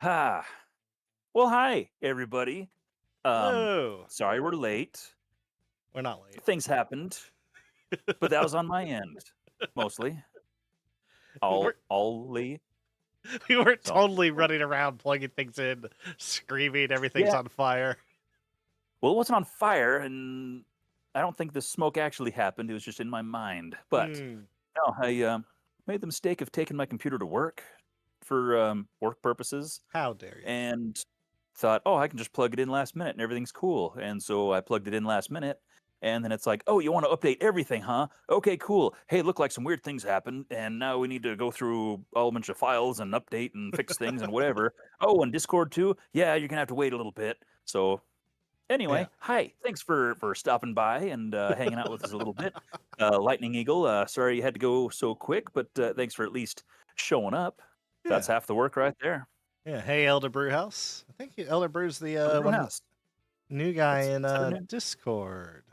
Ha. Well, hi, everybody. Um, Hello. Sorry we're late. We're not late. Things happened, but that was on my end, mostly. We weren't, All we weren't so totally running around plugging things in, screaming everything's yeah. on fire. Well, it wasn't on fire, and I don't think the smoke actually happened. It was just in my mind. But Hmm. no, I made the mistake of taking my computer to work for work purposes, How dare you? and thought, oh, I can just plug it in last minute and everything's cool. And so I plugged it in last minute. And then it's like, oh, you want to update everything, huh? Okay, cool. Hey, look like some weird things happened. And now we need to go through all a bunch of files and update and fix things and whatever. Oh, and Discord too? Yeah, you're going to have to wait a little bit. So Yeah. anyway, hi. Thanks for stopping by and hanging out with us a little bit. Lightning Eagle, sorry you had to go so quick, but thanks for at least showing up. That's Yeah. half the work right there. Yeah. Hey, Elder Brewhouse. I think Elder Brew's the The brew one of house. the new guy That's in is that a new Discord.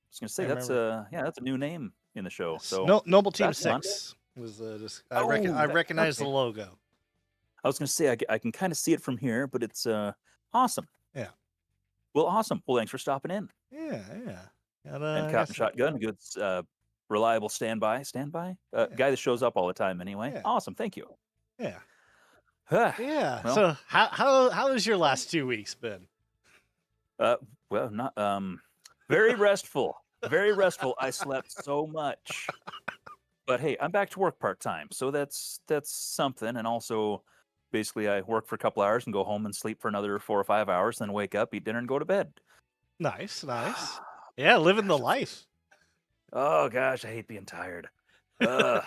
was gonna say I that's remember. a yeah, that's a new name in the show. Yes. So No, Noble Team that's fun. 6 was just Oh, I that recognize the okay. logo. I was gonna say I can kind of see it from here, but it's awesome. Yeah. Well, awesome. Well, thanks for stopping in. Yeah. Yeah. Got And I Cotton guess. Shotgun, a good reliable standby Yeah. guy that shows up all the time anyway. Yeah. Awesome, thank you. Yeah. Ah, Yeah. well, So how has your last 2 weeks been? uh, well, not very restful, very restful. I slept so much, but hey, I'm back to work part time, so that's something. And also, basically, I work for a couple hours and go home and sleep for another 4 or 5 hours, then wake up, eat dinner, and go to bed. Nice, nice. Yeah, living the Gosh, that's life. oh gosh, I hate being tired. Ugh.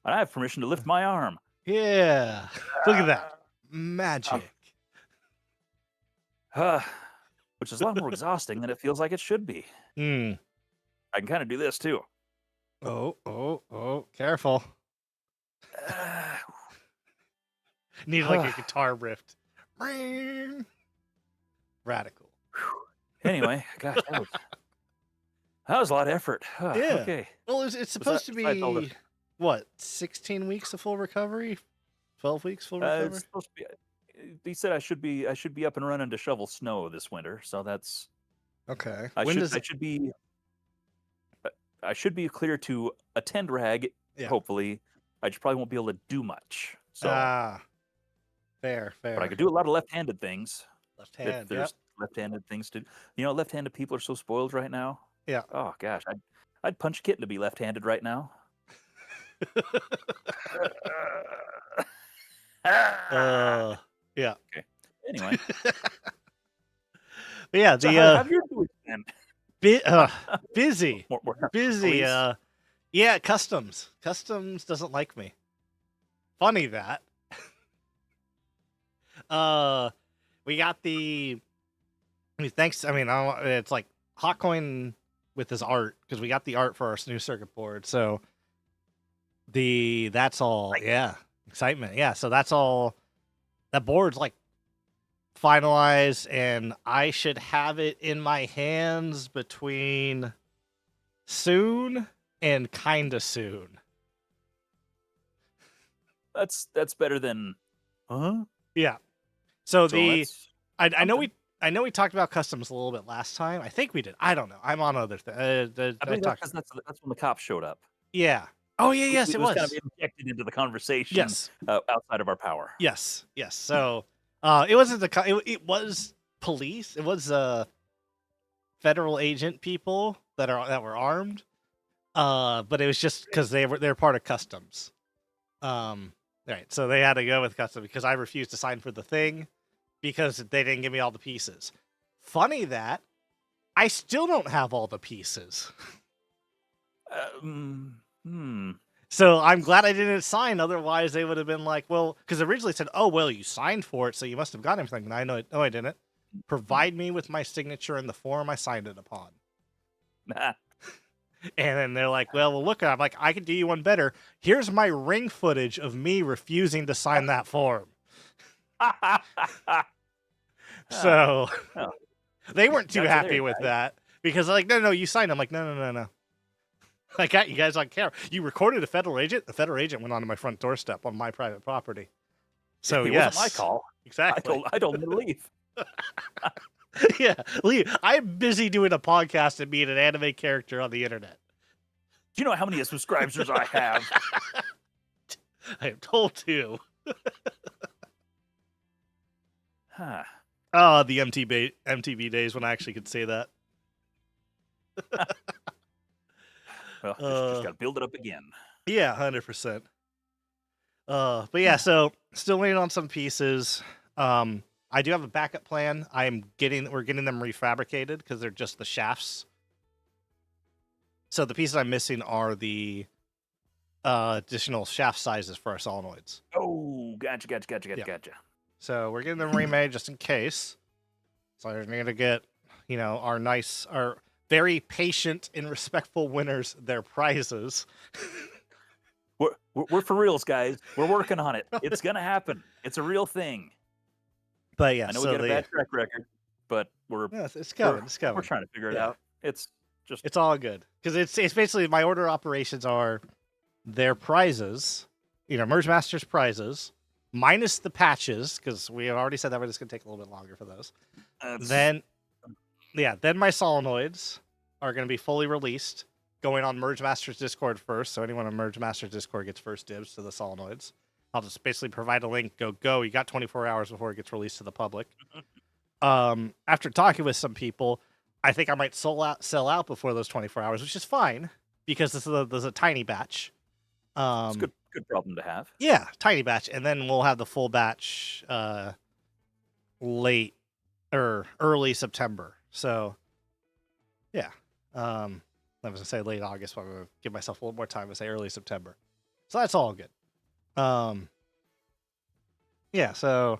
And I have permission to lift my arm. Yeah. Look at that. Ah, Magic. which is a lot more exhausting than it feels like it should be. Hmm. I can kind of do this too. Oh, oh, oh. Careful. Uh, Need like a guitar riff. Ring. Radical. anyway, gosh, that was a lot of effort. Yeah. Okay. Well, it's Besides, supposed to besides all the, be what, 16 weeks of full recovery? 12 weeks full it's recovery? supposed to be. They said I should be up and running to shovel snow this winter. So that's Okay. I When should does I it? should be I should be clear to attend rag. Yeah. Hopefully, I just probably won't be able to do much. So, Ah, fair, but I fair. could do a lot of left-handed things. Left If hand. Yep. there's left-handed things to, left-handed people are so spoiled right now. Yeah. Oh gosh, I'd punch a kitten to be left-handed right now. uh, yeah. Okay. Anyway, But yeah, so the how have your week been? busy, More busy. police? Yeah, customs. Customs doesn't like me. Funny that. Uh, we got the. I mean, thanks. I mean, it's like Hotcoin with his art because we got the art for our new circuit board. So that's all. Like, Yeah, excitement. Yeah, so that's all. That board's like finalized, and I should have it in my hands between soon and kinda soon. that's better than, huh? Yeah. So So I know something. we talked about customs a little bit last time. I think we did. I don't know. I'm on other things. I I believe that's talked. 'cause that's when the cops showed up. Yeah. Oh yeah. Yes, It it was kind of was. injected into the conversation, Yes. outside of our power. Yes. Yes. So it wasn't it was police. It was federal agent people that were armed. But it was just because they're part of customs. Right. So they had to go with customs because I refused to sign for the thing because they didn't give me all the pieces. Funny that I still don't have all the pieces. Hmm. So I'm glad I didn't sign. Otherwise, they would have been like, well, because originally it said, oh, well, you signed for it, so you must have got everything. And I know, no, I didn't. Provide me with my signature in the form I signed it upon. And then they're like, well, look, I'm like, I can do you one better. Here's my ring footage of me refusing to sign that form. So Oh, they weren't too got you happy there, with guys. that because like, no, you signed. I'm like, no. I got you guys on camera. You recorded a federal agent. The federal agent went onto my front doorstep on my private property. So It yes, wasn't my call. exactly. I told him to leave. Yeah, Lee, I'm busy doing a podcast and being an anime character on the internet. Do you know how many subscribers I have? I am told to. Huh. Oh, the MTV days when I actually could say that. Well, just got to build it up again. Yeah, 100%. But yeah, so still waiting on some pieces. I do have a backup plan. We're getting them refabricated because they're just the shafts. So the pieces I'm missing are the additional shaft sizes for our solenoids. Oh, gotcha. So we're getting them remade just in case. So we're going to get, our very patient and respectful winners their prizes. We're for reals, guys. We're working on it. It's gonna happen. It's a real thing. But yeah, I know we got a bad track record, but it's coming. We're trying to figure it out. It's all good because it's basically my order operations are their prizes, MergeMasters prizes minus the patches because we have already said that we're just gonna take a little bit longer for those. Then my solenoids are gonna be fully released. Going on MergeMasters Discord first, so anyone on MergeMasters Discord gets first dibs to the solenoids. I'll just basically provide a link. Go. You got 24 hours before it gets released to the public. After talking with some people, I think I might sell out before those 24 hours, which is fine because there's a tiny batch. it's a good problem to have. Yeah, tiny batch, and then we'll have the full batch late or early September. So, yeah. I was going to say late August, but I'm going to give myself a little more time to say early September. So that's all good. Yeah, so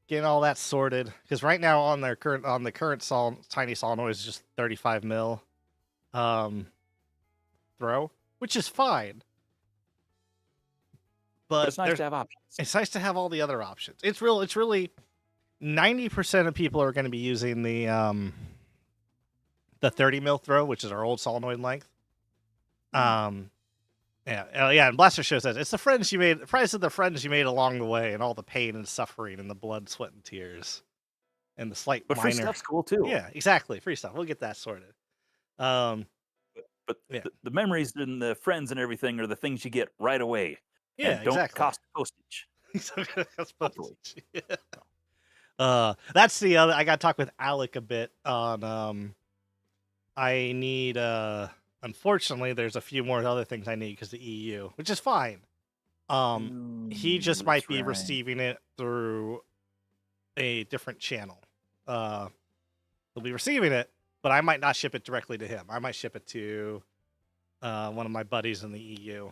getting all that sorted. Because right now on the current tiny solenoid is just 35 mil throw, which is fine. But it's nice to have options. It's nice to have all the other options. It's really 90% of people are going to be using the 30 mil throw, which is our old solenoid length. And Blaster Show says it's the price of the friends you made along the way, and all the pain and suffering, and the blood, sweat, and tears, and the slight but minor. Free stuff's cool too. Yeah, exactly. Free stuff. We'll get that sorted. But the memories and the friends and everything are the things you get right away. Yeah, and don't exactly. cost postage. That's the other. I got to talk with Alec a bit on. I need. Unfortunately, there's a few more other things I need because the EU, which is fine. He just might be receiving it through a different channel. He'll be receiving it, but I might not ship it directly to him. I might ship it to one of my buddies in the EU,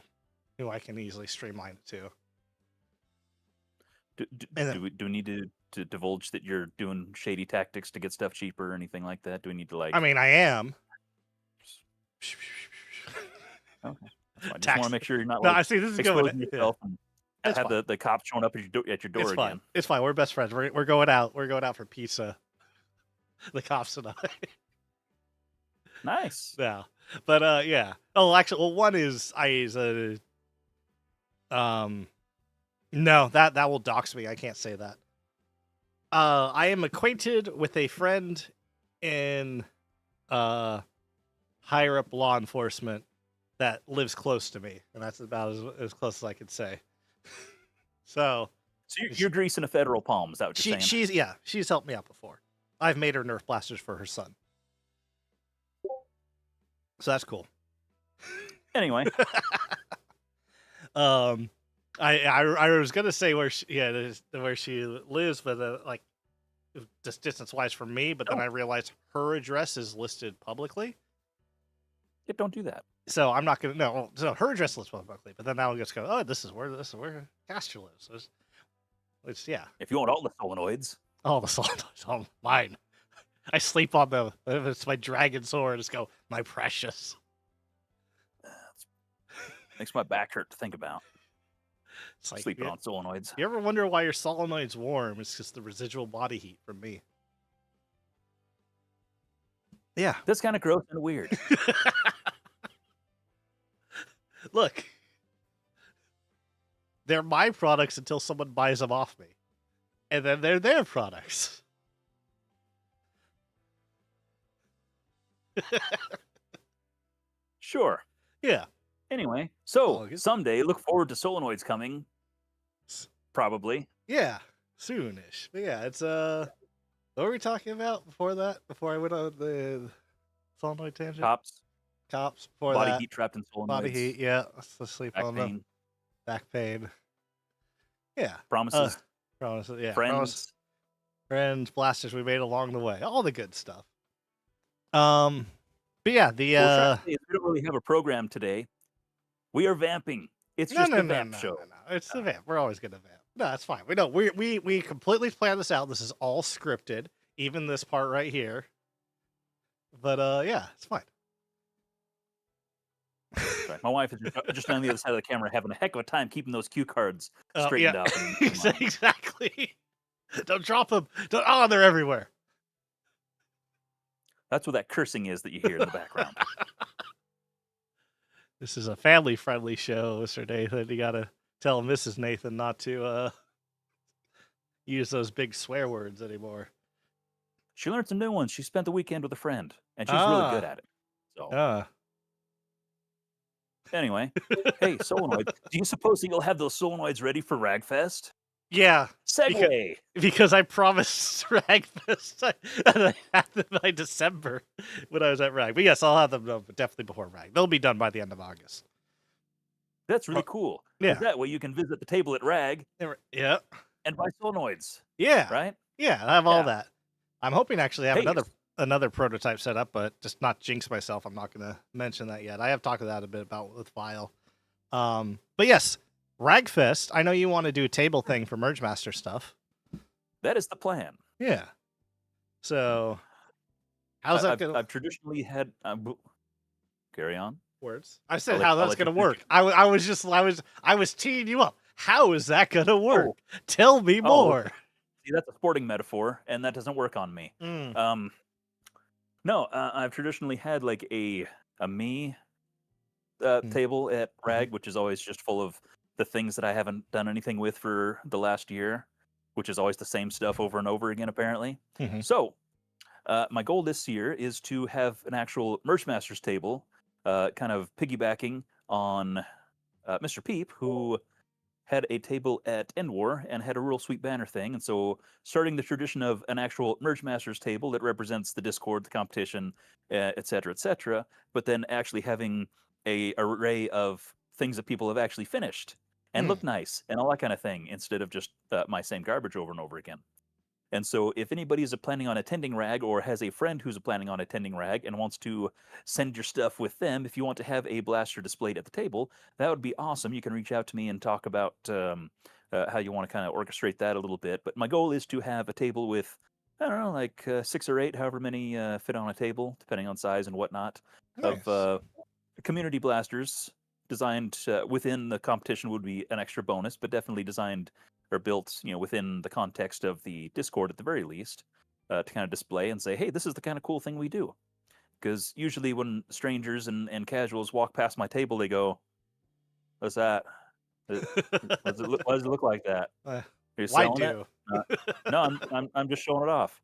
who I can easily streamline it to. Do we need to divulge that you're doing shady tactics to get stuff cheaper or anything like that? Do we need to I mean, I am. Okay. I just want to make sure you're not I see this is exposing yourself and That's have the cops showing up at your door again. Fine. It's fine. We're best friends. We're going out. We're going out for pizza. The cops and I. Nice. Yeah. But yeah. Oh, actually, one is no, that will dox me. I can't say that. I am acquainted with a friend in higher up law enforcement that lives close to me, and that's about as close as I could say. So you're greasing a federal palm, is that what you're saying? She's helped me out before. I've made her Nerf blasters for her son. So that's cool. Anyway. I was gonna say where she lives, but like just distance wise from me. But then I realized her address is listed publicly. Yeah, don't do that. So I'm not gonna no. So her address is listed publicly, but then I'll just go. Oh, this is where Castor lives. It's yeah. If you want all the solenoids, all mine. I sleep on them. It's my dragon sword. Just go, my precious. Makes my back hurt to think about. It's like sleeping on solenoids. You ever wonder why your solenoid's warm? It's just the residual body heat from me. Yeah. That's kind of gross and weird. Look. they're my products until someone buys them off me, and then they're their products. Sure. Yeah. Anyway, so Oh, good. someday look forward to solenoids coming. Probably. Yeah, soonish. But yeah, it's what were we talking about before that? Before I went on the solenoid tangent? Cops, Cops. Before body that, heat trapped in body heat. solenoids, Yeah, let's sleep back on the pain, back pain. Yeah. promises, Promises. Yeah, promise. friends. Friends, blasters we made along the way. All the good stuff. But yeah, the Well, try to say we don't really have a program today. We are vamping. It's no, just no, a no, vamp no, show. no, no. It's the vamp. We're always gonna vamp. No, it's fine. We know we completely planned this out. This is all scripted, even this part right here. But yeah, it's fine. Sorry, my wife is just on the other side of the camera having a heck of a time keeping those cue cards Oh, straightened yeah. out. in line. Exactly. Don't drop them. Don't. Oh, they're everywhere. That's what that cursing is that you hear in the background. This is a family-friendly show, Mr. Nathan. You gotta tell Mrs. Nathan not to use those big swear words anymore. She learned some new ones. She spent the weekend with a friend, and she's really good Ah. at it. So anyway, hey, solenoid. Do you suppose that you'll have those solenoids ready for Ragfest? Yeah. Segway. Because I promised Ragfest and I had them by December when I was at Rag. But yes, I'll have them definitely before Rag. They'll be done by the end of August. That's really cool. 'Cause Yeah. that way you can visit the table at Rag Yeah. and buy solenoids, Yeah. right? Yeah, I have all Yeah. that. I'm hoping to actually have Hey, another prototype set up, but just not jinx myself. I'm not going to mention that yet. I have talked that a bit about with File. But yes, Ragfest. I know you want to do a table thing for MergeMaster stuff. that is the plan. Yeah. So, how's that going? I've traditionally had. Carry on. Words. I said I'll let- how I'll that's let you gonna finish. work. I was teeing you up. How is that gonna work? Oh. Tell me Oh, more. See, that's a sporting metaphor, and that doesn't work on me. Mm. No, I've traditionally had like a me Mm. table at Rag, which is always just full of the things that I haven't done anything with for the last year, which is always the same stuff over and over again, apparently. Mhm. So, my goal this year is to have an actual MergeMasters table, kind of piggybacking on Mr. Peep, who had a table at End War and had a real sweet banner thing. And so, starting the tradition of an actual MergeMasters table that represents the Discord, the competition, et cetera, but then actually having a array of things that people have actually finished and look nice and all that kind of thing, instead of just my same garbage over and over again. And so, if anybody is planning on attending Rag or has a friend who's planning on attending Rag and wants to send your stuff with them, if you want to have a blaster displayed at the table, that would be awesome. You can reach out to me and talk about how you want to kind of orchestrate that a little bit. But my goal is to have a table with, I don't know, like 6 or 8, however many fit on a table, depending on size and whatnot, Nice. of community blasters designed within the competition would be an extra bonus, but definitely designed or built, within the context of the Discord at the very least, to kind of display and say, hey, this is the kind of cool thing we do. Because usually when strangers and casuals walk past my table, they go, "What's that? Why does it look like that? Are you Why selling it?" do? No, I'm just showing it off.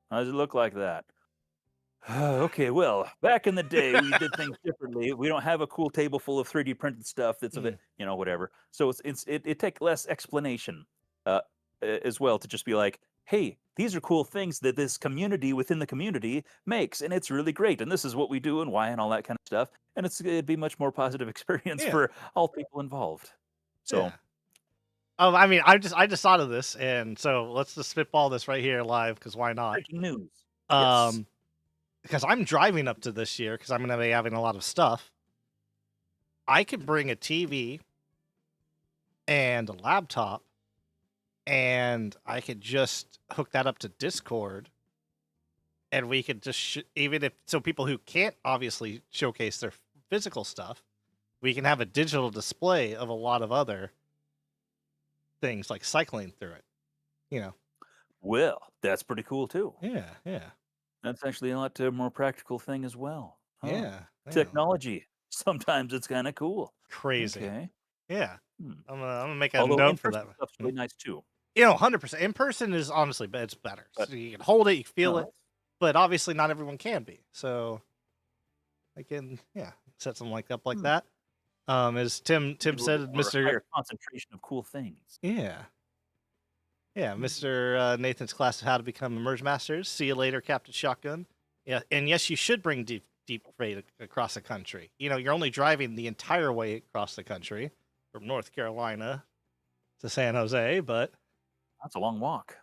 How does it look like that? Okay, well, back in the day, we did things differently. We don't have a cool table full of 3D printed stuff that's of it, whatever. So it take less explanation as well to just be like, hey, these are cool things that this community within the community makes, and it's really great. And this is what we do and why and all that kind of stuff. And it'd be much more positive experience Yeah. for all people involved. So Yeah. I mean, I just thought of this, and so let's just spitball this right here live, because why not? breaking news. Yes. Because I'm driving up to this year, because I'm going to be having a lot of stuff. I could bring a TV and a laptop, and I could just hook that up to Discord, and we could just even if so people who can't obviously showcase their physical stuff, we can have a digital display of a lot of other things like cycling through it. You know. Well, that's pretty cool too. Yeah. That's actually a lot more practical thing as well. Huh. Yeah. Technology. Sometimes it's kind of cool. Crazy. Okay. Yeah. Hmm. I'm gonna make a Although note for in-person that. stuff's really nice too. 100%. In person is honestly, it's better. But So you can hold it, you feel no, it, but obviously not everyone can be. So I can, set something up like hmm, that. As need Tim a little bit said, more Mister, higher concentration of cool things. yeah, Hmm. Mister Nathan's class of how to become a MergeMasters. See you later, Captain Shotgun. Yeah, and yes, you should bring deep freight across the country. You're only driving the entire way across the country from North Carolina to San Jose, but That's a long walk.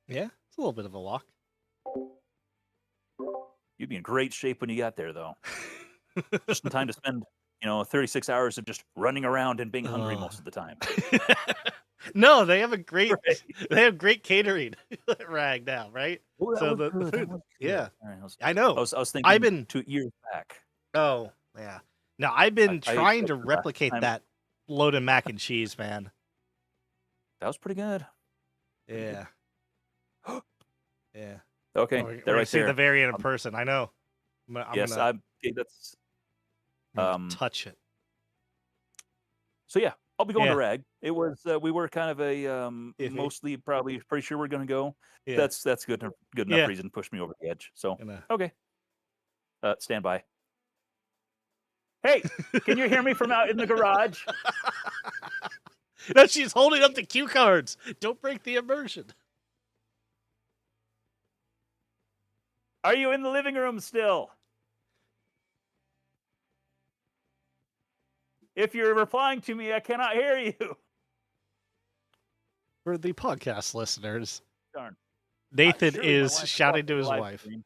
yeah, it's a little bit of a walk. You'd be in great shape when you got there, though. Just in time to spend, 36 hours of just running around and being hungry Ugh. most of the time. No, they have Right. they have great catering at Rag now, right? Oh, that So was the good. That food, was good. yeah, All right, I I know. was I've thinking been 2 years back. Oh, yeah. Now I've been I ate trying there to for the last replicate time. that loaded mac and cheese, man. That was pretty good. Pretty Yeah, good. yeah. Okay, We're they're gonna right see the there. variant in person. I know. I'm Yes, gonna, okay, that's I'm gonna touch it. so yeah, I'll be going to Yeah, Rag. It was we were kind of a iffy. mostly probably pretty sure we're gonna go. Yeah, That's good enough yeah. reason to push me over the edge. So Gonna. okay, stand by. Hey, can you hear me from out in the garage? No, she's holding up the cue cards. Don't break the immersion. Are you in the living room still? If you're replying to me, I cannot hear you. For the podcast listeners, Darn. Nathan Surely my is wife is shouting watching to the his live wife. stream.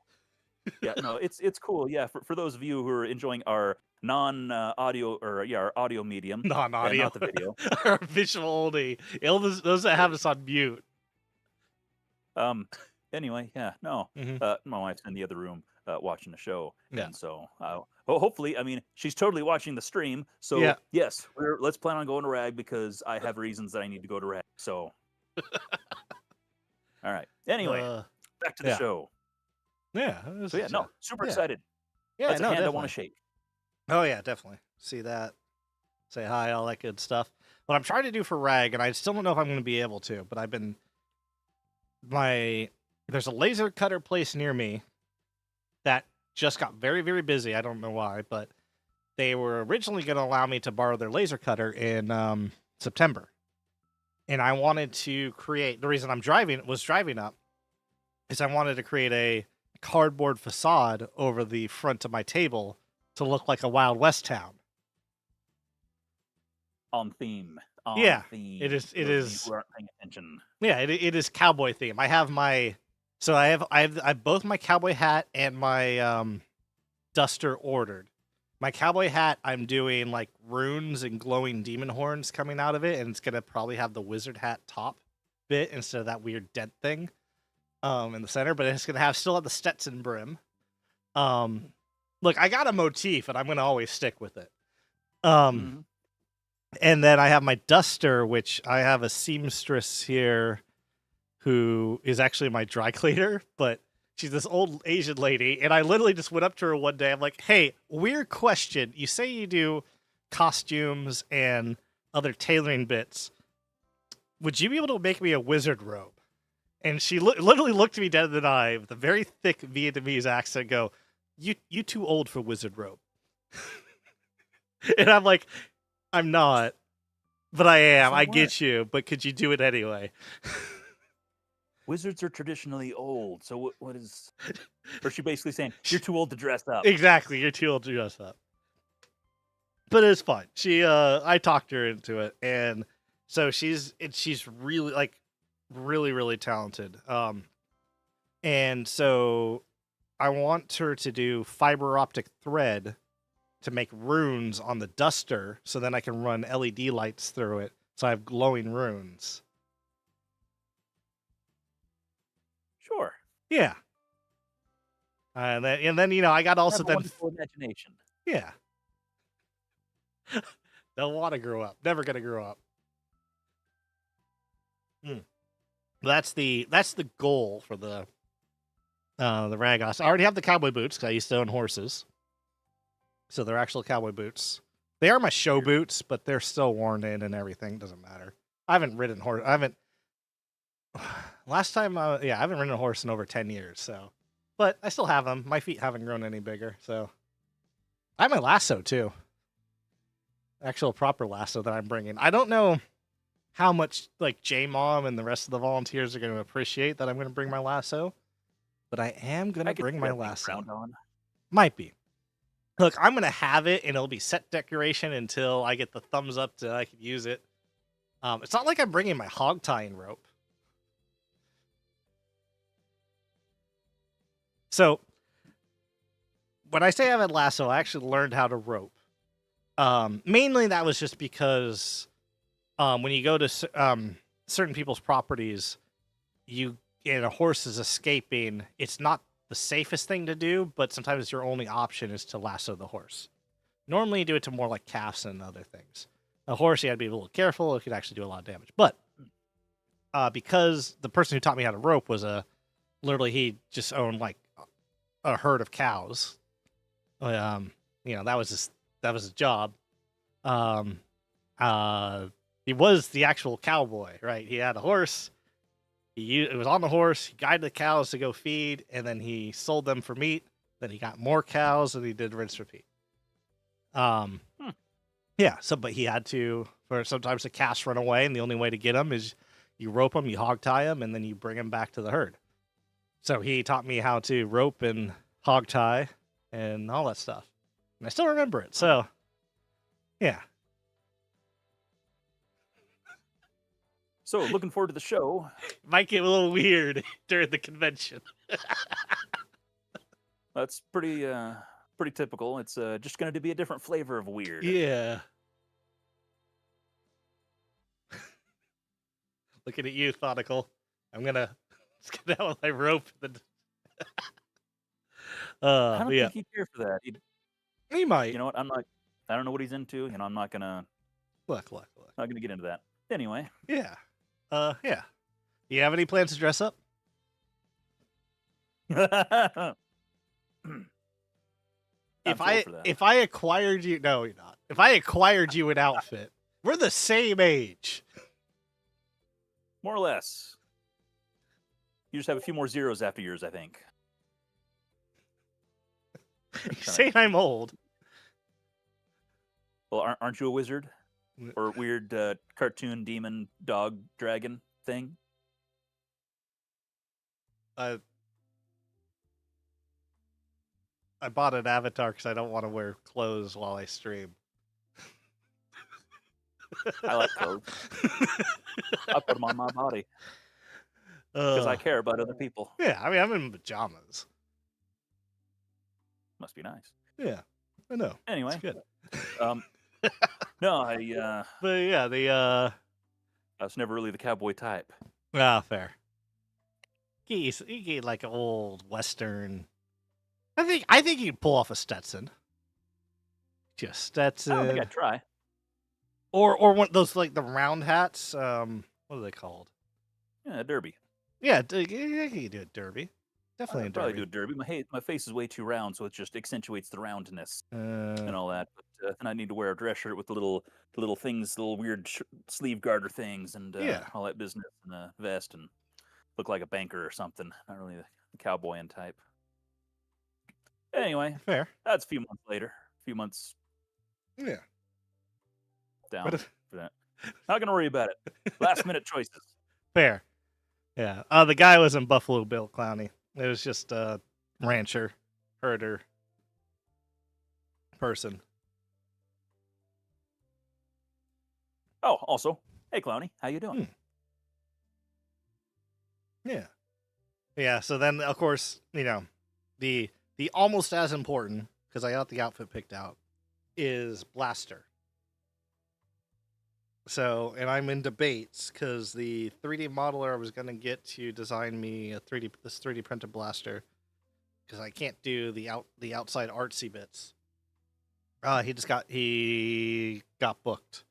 Yeah, no, it's cool. Yeah, for those of you who are enjoying our non-audio or our audio medium, Non-audio, not the video. our visual only. Those that have us on mute. Anyway, yeah, no, Mhm. my wife's in the other room watching the show, Yeah. and so hopefully, I mean, she's totally watching the stream. So Yeah. yes, let's plan on going to Rag because I have reasons that I need to go to Rag. So, all right. Anyway, back to the yeah. show. Yeah. So yeah, no, super Yeah. excited. Yeah, That's a no, hand I definitely. want to shake. Oh yeah, definitely. See that. Say hi, all that good stuff. What I'm trying to do for Rag, and I still don't know if I'm going to be able to, but there's a laser cutter place near me that just got very, very busy. I don't know why, but they were originally going to allow me to borrow their laser cutter in September. And I wanted to create, the reason I'm driving up is I wanted to create a cardboard facade over the front of my table to look like a Wild West town. On theme. Yeah, theme. it is. For It those of you is. who aren't paying attention. Yeah, it is cowboy theme. I have both my cowboy hat and my duster ordered. My cowboy hat, I'm doing like runes and glowing demon horns coming out of it, and it's gonna probably have the wizard hat top bit instead of that weird dent thing in the center, but it's gonna still have the Stetson brim. Look, I got a motif, and I'm gonna always stick with it. And then I have my duster, which I have a seamstress here who is actually my dry cleaner, but she's this old Asian lady, and I literally just went up to her one day. I'm like, hey, weird question. You say you do costumes and other tailoring bits. Would you be able to make me a wizard robe? And she literally looked me dead in the eye with a very thick Vietnamese accent, go, you too old for wizard robe. And I'm like, I'm not, but I am. I get you, but could you do it anyway? Wizards are traditionally old, so what is... Or she basically saying, you're too old to dress up. Exactly, you're too old to dress up. But it's fun. I talked her into it, and so she's really, like, really talented. And so I want her to do fiber optic thread to make runes on the duster, so then I can run LED lights through it, so I have glowing runes. Sure. Yeah. And then I got also then wonderful imagination. Yeah. They'll want to grow up. Never gonna grow up. That's the goal for the Ragos. I already have the cowboy boots because I used to own horses, so they're actual cowboy boots. They are my show boots, but they're still worn in and everything. Doesn't matter. I haven't ridden horse. I haven't. Last time, I haven't ridden a horse in over 10 years. So, but I still have them. My feet haven't grown any bigger. So, I have my lasso too. Actual proper lasso that I'm bringing. I don't know how much like J-Mom and the rest of the volunteers are going to appreciate that I'm going to bring my lasso, but I am going to bring my lasso. Might be. Look, I'm going to have it, and it'll be set decoration until I get the thumbs up that I can use it. It's not like I'm bringing my hog tying rope. So, when I say I have a lasso, I actually learned how to rope. Mainly that was just because when you go to certain people's properties, and a horse is escaping, it's not the safest thing to do, but sometimes your only option is to lasso the horse. Normally you do it to more like calves and other things. A horse, you had to be a little careful. It could actually do a lot of damage. But because the person who taught me how to rope was literally he just owned like a herd of cows. That was his job. He was the actual cowboy, right? He had a horse. It was on the horse. He guided the cows to go feed, and then he sold them for meat. Then he got more cows, and he did rinse repeat. Yeah. So, but he had to. For sometimes the calves run away, and the only way to get them is you rope them, you hog tie them, and then you bring them back to the herd. So he taught me how to rope and hog tie and all that stuff, and I still remember it. So, yeah. So, looking forward to the show. Might get a little weird during the convention. That's pretty typical. It's just going to be a different flavor of weird. Yeah. Looking at you, Thonical. I'm gonna get out with my rope. I don't think he'd care for that. He might. You know what? I don't know what he's into. I'm not gonna. Look. Not gonna get into that. Anyway. Yeah. Yeah. Do you have any plans to dress up? If I acquired you, no, you're not. If I acquired you an outfit, we're the same age. More or less. You just have a few more zeros after yours, I think. You're saying I'm old. Well, aren't you a wizard? Or weird cartoon demon dog dragon thing? I bought an avatar because I don't want to wear clothes while I stream. I like clothes. I put them on my body. Because I care about other people. Yeah, I mean, I'm in pajamas. Must be nice. Yeah, I know. Anyway. It's good. No, But yeah, I was never really the cowboy type. Fair. You get like an old Western. I think you could pull off a Stetson. Just Stetson. I don't think I'd try. Or one of those like the round hats. What are they called? Yeah, a derby. Yeah, you can do a derby. Definitely I'd probably do a derby. My face is way too round, so it just accentuates the roundness and all that. But then I need to wear a dress shirt with the little things, the little weird sleeve garter things, and all that business, and a vest, and look like a banker or something. Not really the cowboy type. Anyway, fair. That's a few months later. A few months. Yeah. Down for that. Not gonna worry about it. Last minute choices. Fair. Yeah. The guy wasn't Buffalo Bill Clowney. It was just a rancher, herder person. Oh, also, hey Clowney, how you doing? Yeah. Yeah, so then of course, the almost as important, because I got the outfit picked out, is Blaster. So, and I'm in debates because the 3D modeler I was going to get to design me this 3D printed blaster, because I can't do the outside artsy bits. He got booked.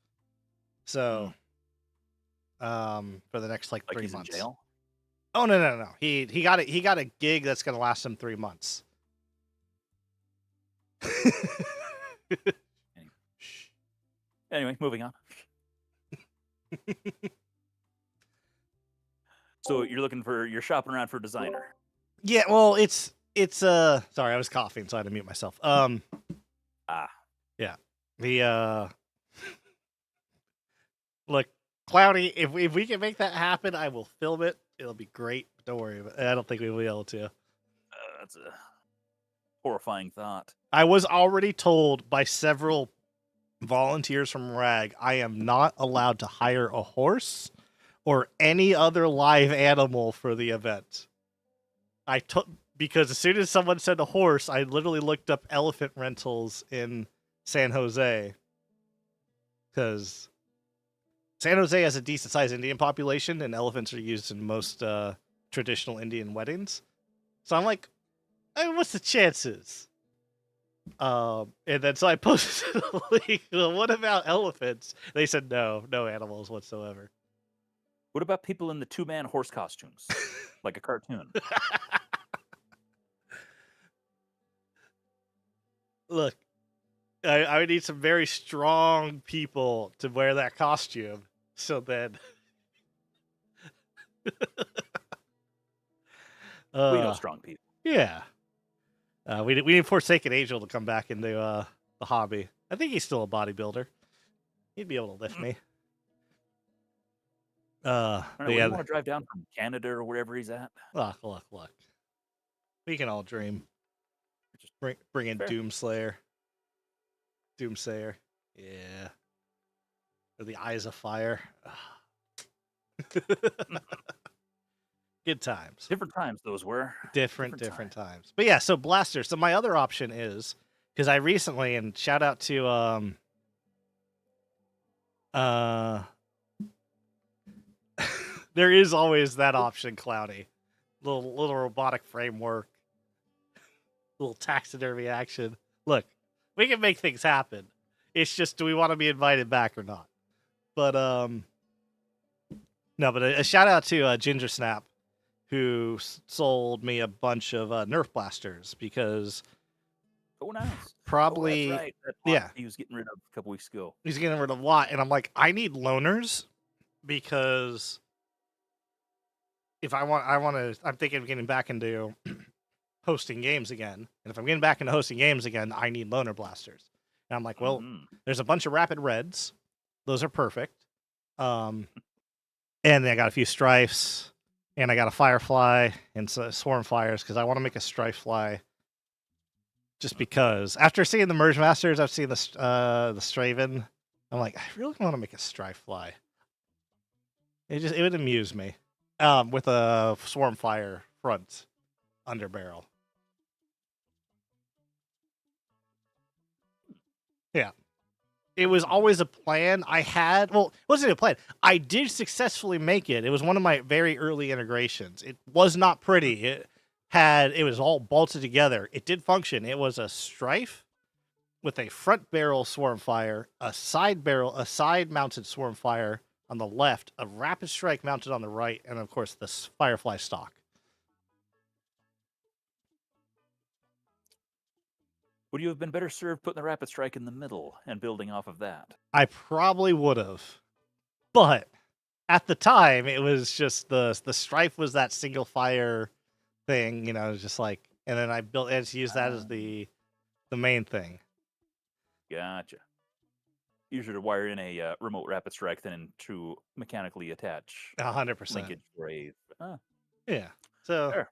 So, for the next like 3 months. In jail? Oh no. He got a gig that's going to last him 3 months. Anyway, moving on. So you're shopping around for a designer. Yeah, well, it's sorry, I was coughing, so I had to mute myself. Yeah. The look, Cloudy, if we can make that happen, I will film it. It'll be great. Don't worry about it. I don't think we will be able to. That's a horrifying thought. I was already told by several volunteers from RAG I am not allowed to hire a horse or any other live animal for the event. I took because as soon as someone said a horse, I literally looked up elephant rentals in San Jose. Because San Jose has a decent sized Indian population, and elephants are used in most traditional Indian weddings. So I'm like, hey, what's the chances? And then so I posted a link. Well, what about elephants? They said no animals whatsoever. What about people in the 2-man horse costumes, like a cartoon? Look, I would need some very strong people to wear that costume. So then, We know strong people. Yeah. We need Forsaken Angel to come back into the hobby. I think he's still a bodybuilder. He'd be able to lift me. I don't know, you want to drive down from Canada or wherever he's at? Look. We can all dream. Just bring in Fair. Doomslayer. Yeah. Or the Eyes of Fire. Good times. Different times those were. Different times. But yeah, so Blaster. So my other option is, because I recently, and shout out to there is always that option, Cloudy. Little robotic framework. Little taxidermy action. Look, we can make things happen. It's just, do we want to be invited back or not? But no, but a shout out to Ginger Snap, who sold me a bunch of Nerf blasters because Oh, nice. probably That's right. That yeah, he was getting rid of a couple weeks ago. he's getting rid of a lot, and I'm like, I need loaners because if I'm thinking of getting back into hosting games again, and if I'm getting back into hosting games again, I need loaner blasters. And I'm like, well, there's a bunch of Rapid Reds, those are perfect. And then I got a few Strifes, and I got a Firefly and some Swarm Fires because I want to make a Strife Fly. Just because after seeing the MergeMasters, I've seen the Straven. I'm like, I really want to make a Strife Fly. It would amuse me. With a Swarm Fire front underbarrel. Yeah. It was always a plan I had. Well, it wasn't a plan. I did successfully make it. It was one of my very early integrations. It was not pretty. It was all bolted together. It did function. It was a Strife with a front barrel Swarm Fire, a side mounted Swarm Fire on the left, a Rapid Strike mounted on the right, and of course the Firefly stock. Would you have been better served putting the Rapid Strike in the middle and building off of that? I probably would have. But at the time, it was just the Strife was that single fire thing, it was just like, and then I just used that as the main thing. Gotcha. You should have wired in a remote Rapid Strike then to mechanically attach 100%. linkage for a. Yeah. So Fair.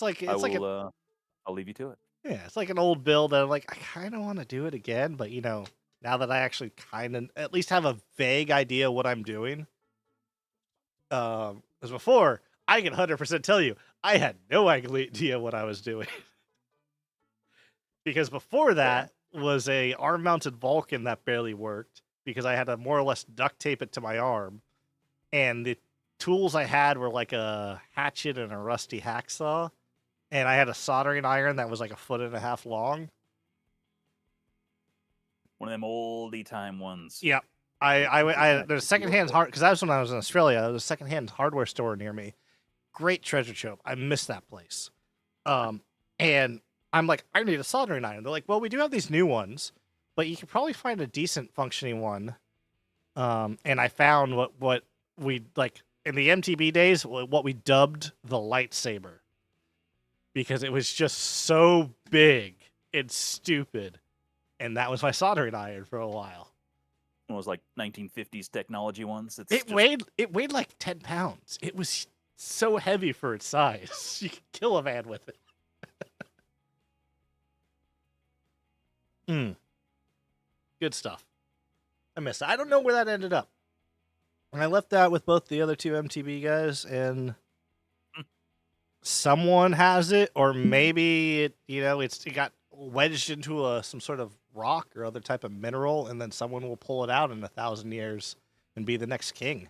I'll leave you to it. Yeah, it's like an old build that I'm like, I kind of want to do it again, but now that I actually kind of at least have a vague idea what I'm doing. Because before, I can 100% tell you, I had no idea what I was doing. Because before that was a arm-mounted Vulcan that barely worked because I had to more or less duct tape it to my arm. And the tools I had were like a hatchet and a rusty hacksaw. And I had a soldering iron that was like 1.5 feet long. One of them oldie time ones. Yep. There's a secondhand because that was when I was in Australia. There was a secondhand hardware store near me. Great treasure trove. I miss that place. And I'm like, I need a soldering iron. They're like, well, we do have these new ones, but you could probably find a decent functioning one And I found what we like in the MTB days, what we dubbed the lightsaber, because it was just so big and stupid, and that was my soldering iron for a while. One of those like 1950s technology ones. It's It just, weighed like 10 pounds. It was so heavy for its size. You could kill a man with it. Good stuff. I missed it. I don't know where that ended up. And I left that with both the other two MTB guys, and someone has it, or maybe it got wedged into some sort of rock or other type of mineral, and then someone will pull it out in 1,000 years and be the next king.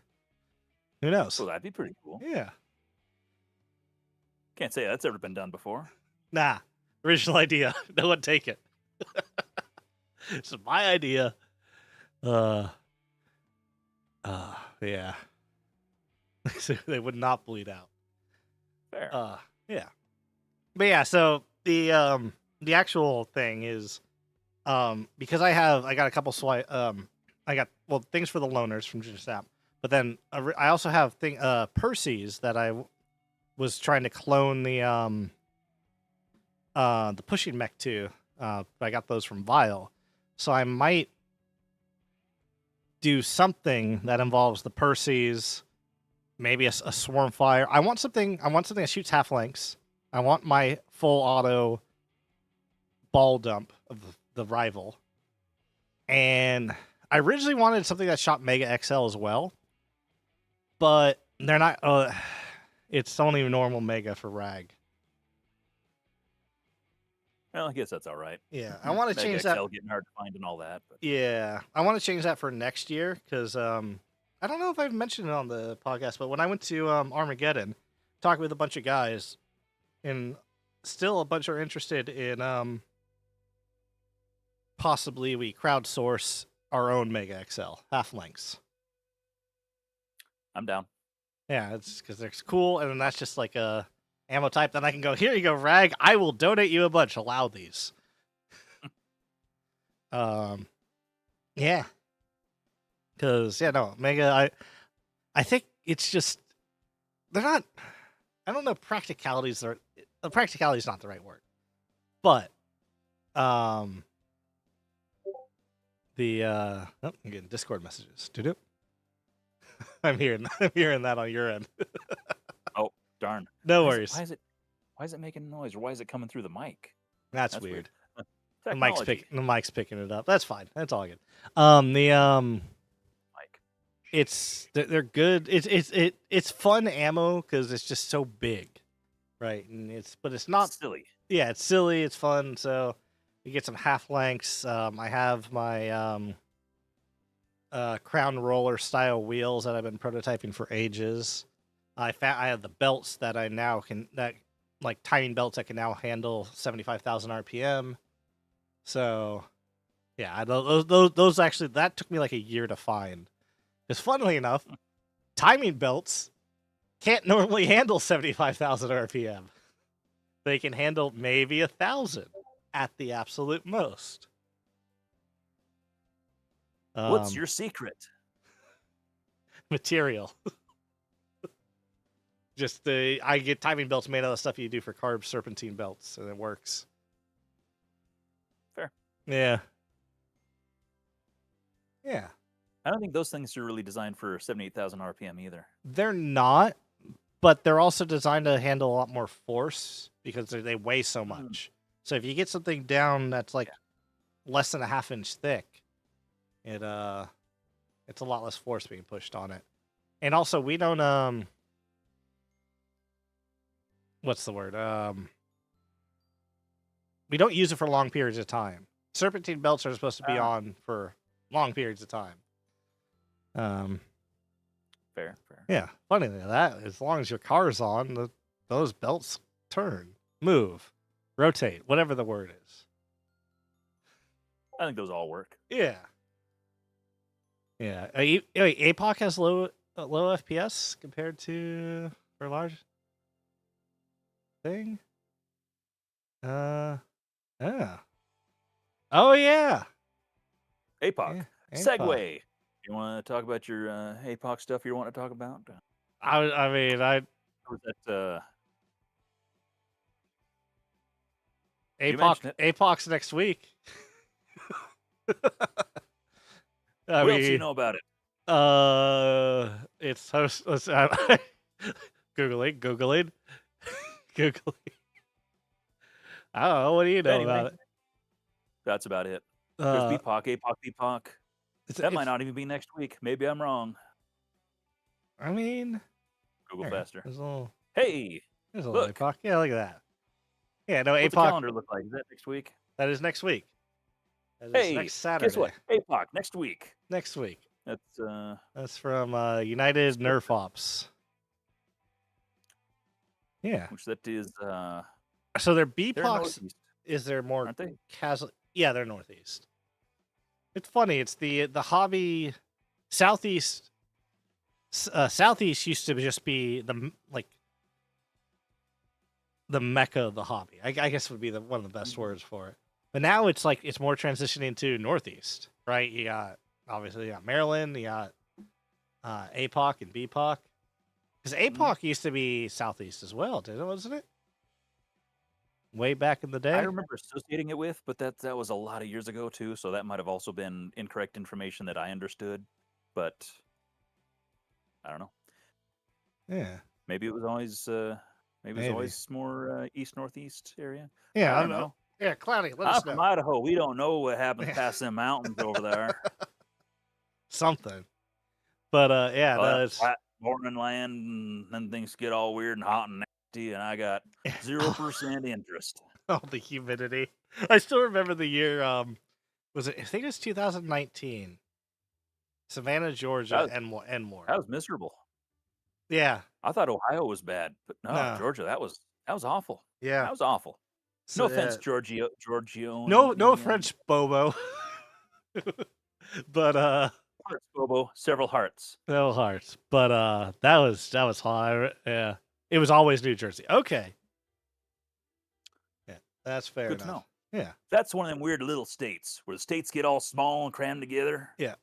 Who knows? so that'd be pretty cool. Yeah. Can't say that's ever been done before. Nah. Original idea. No one take it. It's my idea. Yeah. So they would not bleed out. Fair. Yeah. But yeah, so the actual thing is, because I got a couple I got things for the loaners from Ginger Snap, but then I also have Percy's that I was trying to clone the pushing mech to. I got those from Vile, so I might do something that involves the Percy's, maybe a swarm fire. I want something that shoots half lengths. I want my full auto ball dump of the rival, and I originally wanted something that shot Mega XL as well, but they're not. It's only normal Mega for Rag. Well, I guess that's all right. Yeah, I want to change that. Getting hard to find and all that. But Yeah, I want to change that for next year, because I don't know if I've mentioned it on the podcast, but when I went to Armageddon, talking with a bunch of guys, and still a bunch are interested in possibly we crowdsource our own Mega XL half lengths. I'm down. Yeah, it's because they're cool, and then that's just like a ammo type. Then I can go, here you go, Rag. I will donate you a bunch. Allow these. Yeah. Because Mega. I think it's just they're not. I don't know. Practicalities are. Practicality is not the right word, but I'm getting Discord messages. Doo-doo. I'm hearing that on your end. Oh, darn. No worries. Why is it making noise, or why is it coming through the mic? That's weird. The Technology. mic's picking it up. That's fine. That's all good. Mic. They're good. It's fun ammo because it's just so big, right? And it's not silly. Yeah, it's silly. It's fun. So you get some half lengths. I have my crown roller style wheels that I've been prototyping for ages. I have the belts that I now like timing belts that can now handle 75,000 RPM. So yeah, those actually, that took me like a year to find. Because funnily enough, timing belts can't normally handle 75,000 RPM. They can handle maybe 1,000 at the absolute most. What's your secret? Material. Just I get timing belts made out of stuff you do for carb serpentine belts, and it works. Fair. Yeah. Yeah. I don't think those things are really designed for 78,000 RPM either. They're not, but they're also designed to handle a lot more force because they weigh so much. So if you get something down that's like less than a half-inch thick, it's a lot less force being pushed on it. And also, we don't what's the word? We don't use it for long periods of time. Serpentine belts are supposed to be on for long periods of time. Fair. Yeah, funny that as long as your car's on, those belts turn, move, rotate, whatever the word is. I think those all work. Yeah. APOC has low FPS compared to for large thing. Oh yeah. APOC. Yeah, Segway. You want to talk about your APOC stuff you want to talk about? I mean, Or was that, you APOC mentioned it. APOC's next week. I What else do you mean, know about it? it's host. Googling, Googling. I don't know. What do you know Anyway, about it? that's about it. There's Uh, BPOC, APOC, BPOC. That might it's. not even be next week. Maybe I'm wrong. I mean, Google there, faster. there's a little. Hey, There's a little look. APOC. Yeah, look at that. Yeah, no What's the APOC. calendar look like? Is that next week? That is next week. That is Hey, next guess Saturday. what? APOC next week. Next week. That's from United Still- Nerf Ops. Yeah. which that is So their they're BPOX northeast, is their more aren't they? casual. Yeah, they're northeast. It's funny. It's the hobby southeast. Southeast used to just be the the mecca of the hobby. I guess would be one of the best words for it. But now it's like it's more transitioning to northeast, right? You got obviously you got Maryland, you got APOC and BPOC. Because APOC used to be southeast as well, wasn't it? Way back in the day. I remember associating it with, but that was a lot of years ago too, so that might have also been incorrect information that I understood. But I don't know. Yeah. Maybe it was always maybe it was always more east northeast area. Yeah, I don't know. Yeah, Cloudy, let I'm us from know. Idaho. We don't know what happens past them mountains over there. Something. But yeah, Well, no, that it's flat morning land, and then things get all weird and hot and nasty, and I got 0% interest. all the humidity. I still remember the year. Was it? I think it was 2019. Savannah, Georgia, and more. That was miserable. Yeah. I thought Ohio was bad, but no, No. Georgia, that was awful. Yeah. That was awful. So, No offense, Giorgio. No French, Bobo. But Hearts, Bobo, several hearts. no hearts. But that was hard. Yeah. It was always New Jersey. Okay. Yeah, that's fair Good enough. to know. Yeah. That's one of them weird little states where the states get all small and crammed together. Yeah.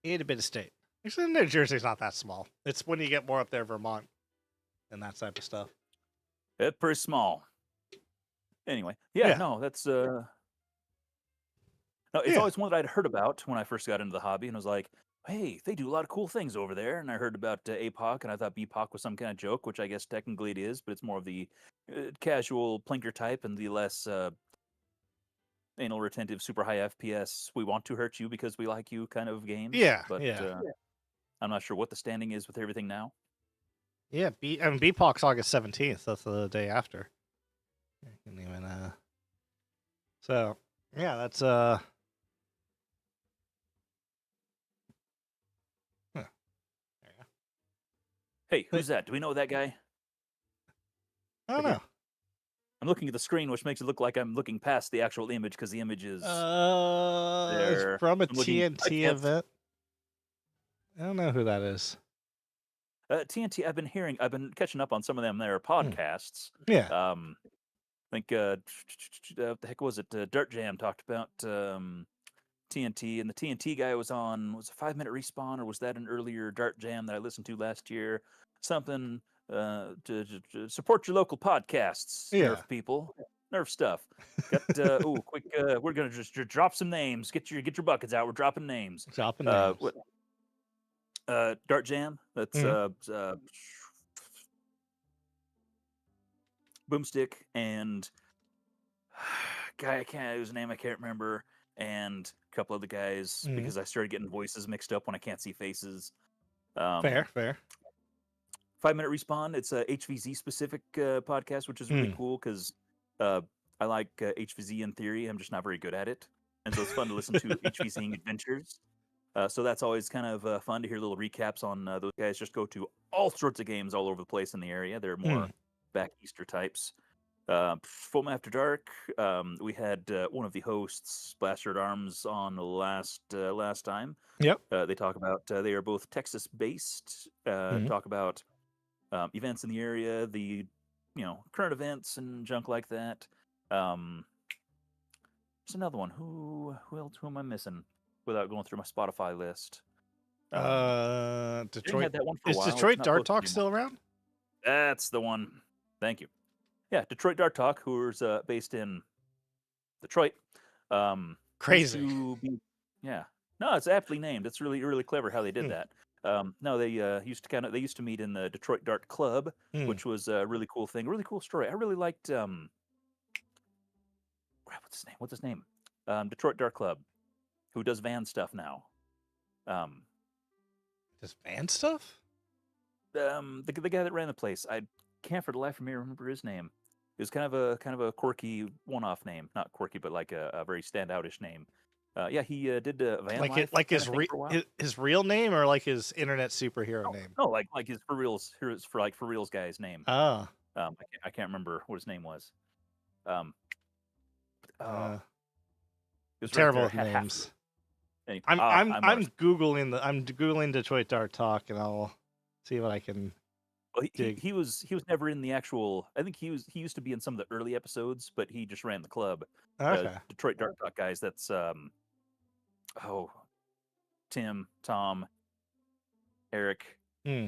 It a bit of state. Actually, New Jersey's not that small. It's when you get more up there, Vermont, and that type of stuff. It's pretty small. Anyway, yeah. No, that's no, it's always one that I'd heard about when I first got into the hobby, and was like, hey, they do a lot of cool things over there. And I heard about APOC, and I thought BPOC was some kind of joke, which I guess technically it is, but it's more of the casual plinker type and the less anal retentive, super high FPS. We want to hurt you because we like you kind of games. Yeah, but I'm not sure what the standing is with everything now. Yeah, BPOC's August 17th. That's the day after. I can even So yeah, that's There you go. Hey, who's that? Do we know that guy? I don't know. I'm looking at the screen, which makes it look like I'm looking past the actual image because the image is It's from a TNT event. I don't know who that is. TNT. I've been catching up on some of them. Their podcasts. Yeah. I think what the heck was it? Dirt Jam talked about TNT, and the TNT guy was on. Was a 5-minute respawn, or was that an earlier Dirt Jam that I listened to last year? Something to support your local podcasts. Yeah. Nerf people, Nerf stuff. Got quick. We're gonna just drop some names. Get your buckets out. We're dropping names. Dropping names. Dart Jam. That's Boomstick and guy I can't whose name I can't remember, and a couple other guys because I started getting voices mixed up when I can't see faces. Fair. 5-minute respawn. It's a HVZ specific podcast, which is really cool because I like HVZ in theory. I'm just not very good at it, and so it's fun to listen to HVZing adventures. So that's always kind of fun to hear little recaps on those guys. Just go to all sorts of games all over the place in the area. They're more back Easter types. Foam After Dark. We had one of the hosts, Bastard Arms, on last time. Yep. They talk about they are both Texas based. Talk about events in the area, the current events and junk like that. There's another one. Who else? Who am I missing? Without going through my Spotify list. Jing Detroit had that one for a is while. It's Detroit not Dart posted Talk anymore. still around? That's the one. Thank you. Yeah, Detroit Dart Talk, who's based in Detroit. Used Crazy. to be, yeah. No, it's aptly named. It's really, really clever how they did Hmm. that. No, they they used to meet in the Detroit Dart Club, which was a really cool thing, really cool story. I really liked crap, what's his name? What's his name? Detroit Dart Club, who does van stuff now. Just van stuff? The guy that ran the place, I can't for the life of me remember his name. It was kind of a quirky one-off name, not quirky, but like a very standoutish name. Yeah, he did van Like life like kind of thing for a while. his real name or like his internet superhero No, name? no, like his for reals guy's name. Oh. I can't remember what his name was. Um, oh, it I'm was right terrible there. I with had half of it. names. Anyway, I'm I'm worse. googling Detroit Dart Talk and I'll see what I can Well, dig. he was never in the actual. I think he used to be in some of the early episodes, but he just ran the club. Okay. Detroit Dart Talk guys. That's oh, Tim, Tom, Eric. Hmm.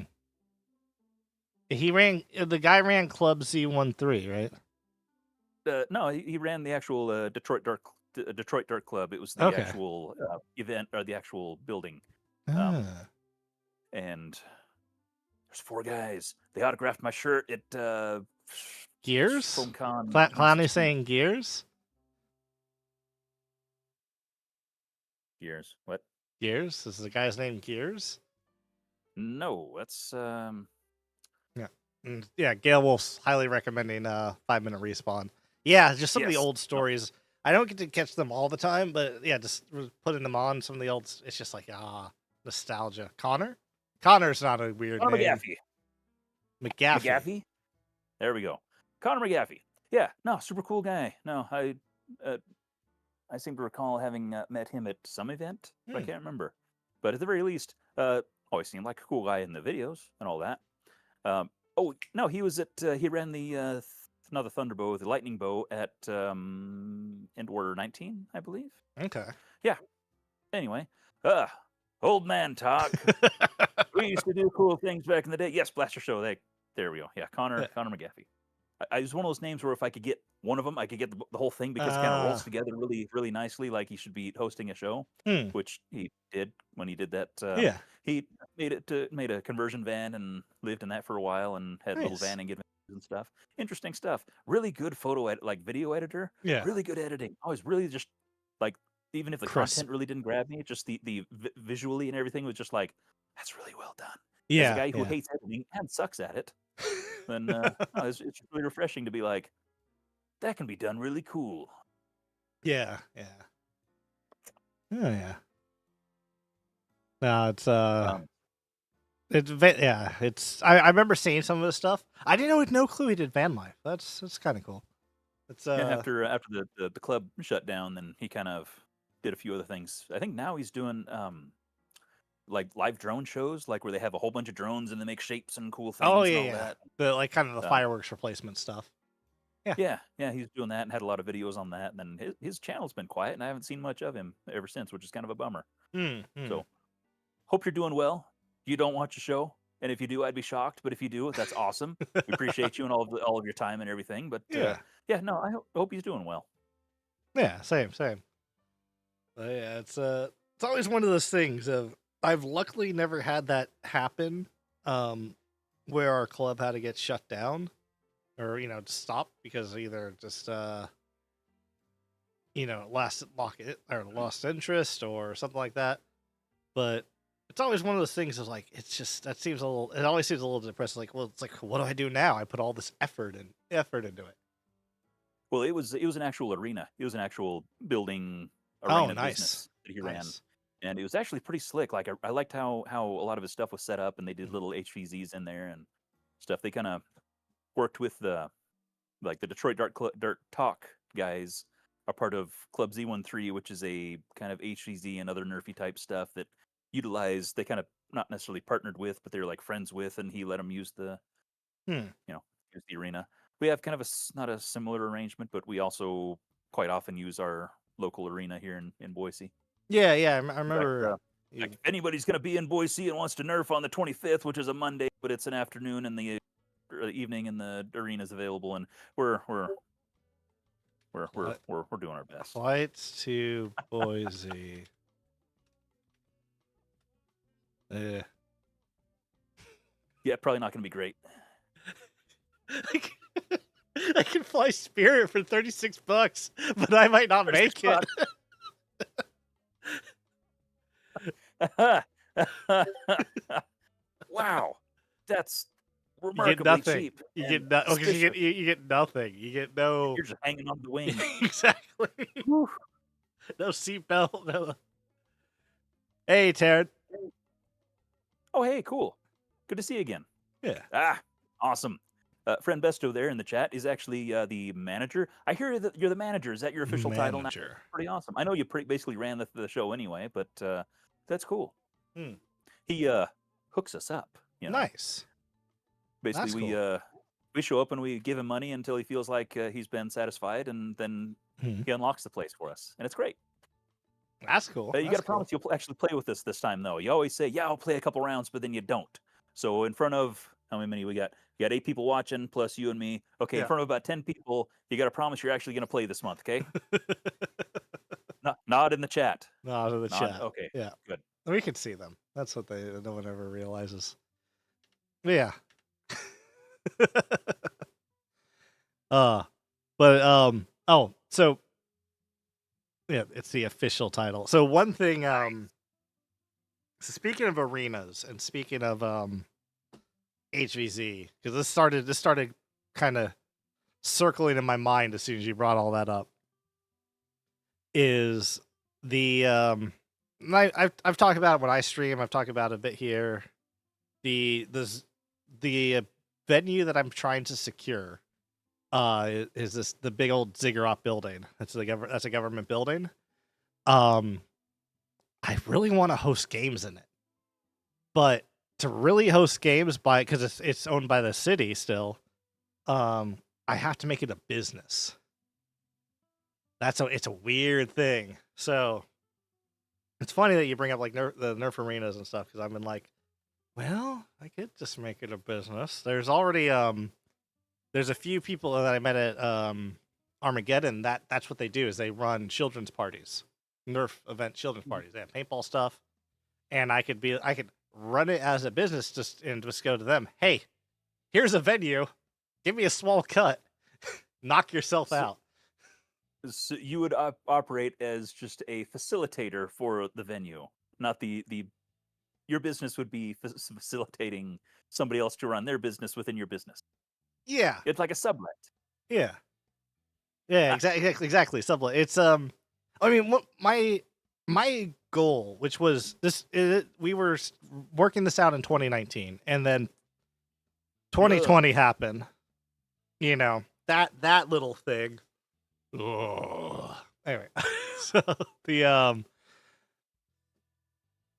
The guy ran Club Z13, right? No, he ran the actual Detroit Dart Club. It was the Okay. actual event or the actual building. Ah. And there's four guys. They autographed my shirt at Gears? FoamCon Clowney 2016. saying Gears? Gears. What? Gears? Is the guy's name Gears? No, that's Yeah. Yeah, Gale Wolf's highly recommending 5-minute respawn. Yeah, just some of the yes. old stories. I don't get to catch them all the time, but yeah, just putting them on some of the old. It's just like nostalgia. Connor's not a weird Connor name. McGaffey. McGaffey. There we go. Connor McGaffey. Yeah, no, super cool guy. No, I seem to recall having met him at some event, but I can't remember. But at the very least, always seemed like a cool guy in the videos and all that. Oh no, he was at he ran the another Thunderbow, the Lightning Bow at End Order 19, I believe. Okay. Yeah. Anyway, old man talk. We used to do cool things back in the day. Yes, Blaster Show. There we go. Yeah, Connor McGaffey. I was one of those names where if I could get one of them, I could get the whole thing because it kind of rolls together really, really nicely, like he should be hosting a show, which he did when he did that. Yeah. He made a conversion van and lived in that for a while and had little vanning adventures and stuff. Interesting stuff. Really good like video editor. Yeah. Really good editing. I was really just like, even if the Crisp. content really didn't grab me, just the visually and everything was just like, that's really well done. Yeah. As a guy who hates editing and sucks at it, then it's really refreshing to be like, that can be done really cool. Yeah. Yeah. Oh yeah. No, it's I remember seeing some of this stuff. I didn't know with no clue he did van life. That's kind of cool. It's after the club shut down, then he kind of did a few other things. I think now he's doing like live drone shows, like where they have a whole bunch of drones and they make shapes and cool things and all that. The like kind of the fireworks replacement stuff. Yeah, he's doing that and had a lot of videos on that. And then his channel's been quiet, and I haven't seen much of him ever since, which is kind of a bummer. So, hope you're doing well. You don't watch the show, and if you do, I'd be shocked. But if you do, that's awesome. We appreciate you and all of your time and everything. But no, I hope he's doing well. Yeah, same. But yeah, it's always one of those things of I've luckily never had that happen, where our club had to get shut down, or to stop because either just lost interest or something like that. But it's always one of those things of like it always seems a little depressing. Like, well, it's like, what do I do now? I put all this effort into it. Well, it was an actual arena. It was an actual building arena business that he ran. And it was actually pretty slick. Like I liked how a lot of his stuff was set up, and they did little HVZs in there and stuff. They kind of worked with the Detroit Dart Talk guys are part of Club Z13, which is a kind of HVZ and other nerfy type stuff that they kind of not necessarily partnered with, but they're like friends with, and he let them use the use the arena. We have kind of not a similar arrangement, but we also quite often use our local arena here in Boise. Yeah, I remember. Like, if anybody's going to be in Boise and wants to nerf on the 25th, which is a Monday, but it's an afternoon and the evening and the arena's available, and we're doing our best. Flights to Boise. Yeah, probably not going to be great. I can fly Spirit for $36, but I might not make it. Wow, that's remarkably cheap. You get nothing. You get nothing. You get no. You're just hanging on the wing. Exactly. No seatbelt. No. Hey, Taryn. Oh, hey, cool. Good to see you again. Yeah. Awesome. Friend Besto there in the chat is actually the manager. I hear that you're the manager. Is that your official title now? Pretty awesome. I know you basically ran the show anyway, but that's cool. He hooks us up. You know? Nice. Basically, we show up and we give him money until he feels like he's been satisfied, and then he unlocks the place for us, and it's great. That's cool. You got to promise you'll actually play with us this time, though. You always say, "Yeah, I'll play a couple rounds," but then you don't. So in front of how many we got? You got 8 people watching plus you and me. Okay, in front of about 10 people, you got to promise you're actually going to play this month. Okay. Nod in the chat. Nod in the chat. Okay. Yeah. Good. We can see them. That's what no one ever realizes. Yeah. So yeah, it's the official title. So one thing, so speaking of arenas and speaking of HVZ, because this started kind of circling in my mind as soon as you brought all that up, is the I've talked about it when I stream. I've talked about it a bit here. The venue that I'm trying to secure is the big old Ziggurat building. That's a government building. I really want to host games in it, but to really host games because it's owned by the city still, I have to make it a business. It's a weird thing. So it's funny that you bring up like the Nerf arenas and stuff, because I've been like, well, I could just make it a business. There's already there's a few people that I met at Armageddon that's what they do, is they run children's parties, Nerf event children's parties. They have paintball stuff, and I could run it as a business just go to them. Hey, here's a venue. Give me a small cut. Knock yourself out. So you would operate as just a facilitator for the venue, not your business would be facilitating somebody else to run their business within your business. Yeah. It's like a sublet. Yeah. Yeah, exactly. Sublet. It's I mean, what my goal, which was we were working this out in 2019, and then 2020 happened. You know, that little thing. Anyway, so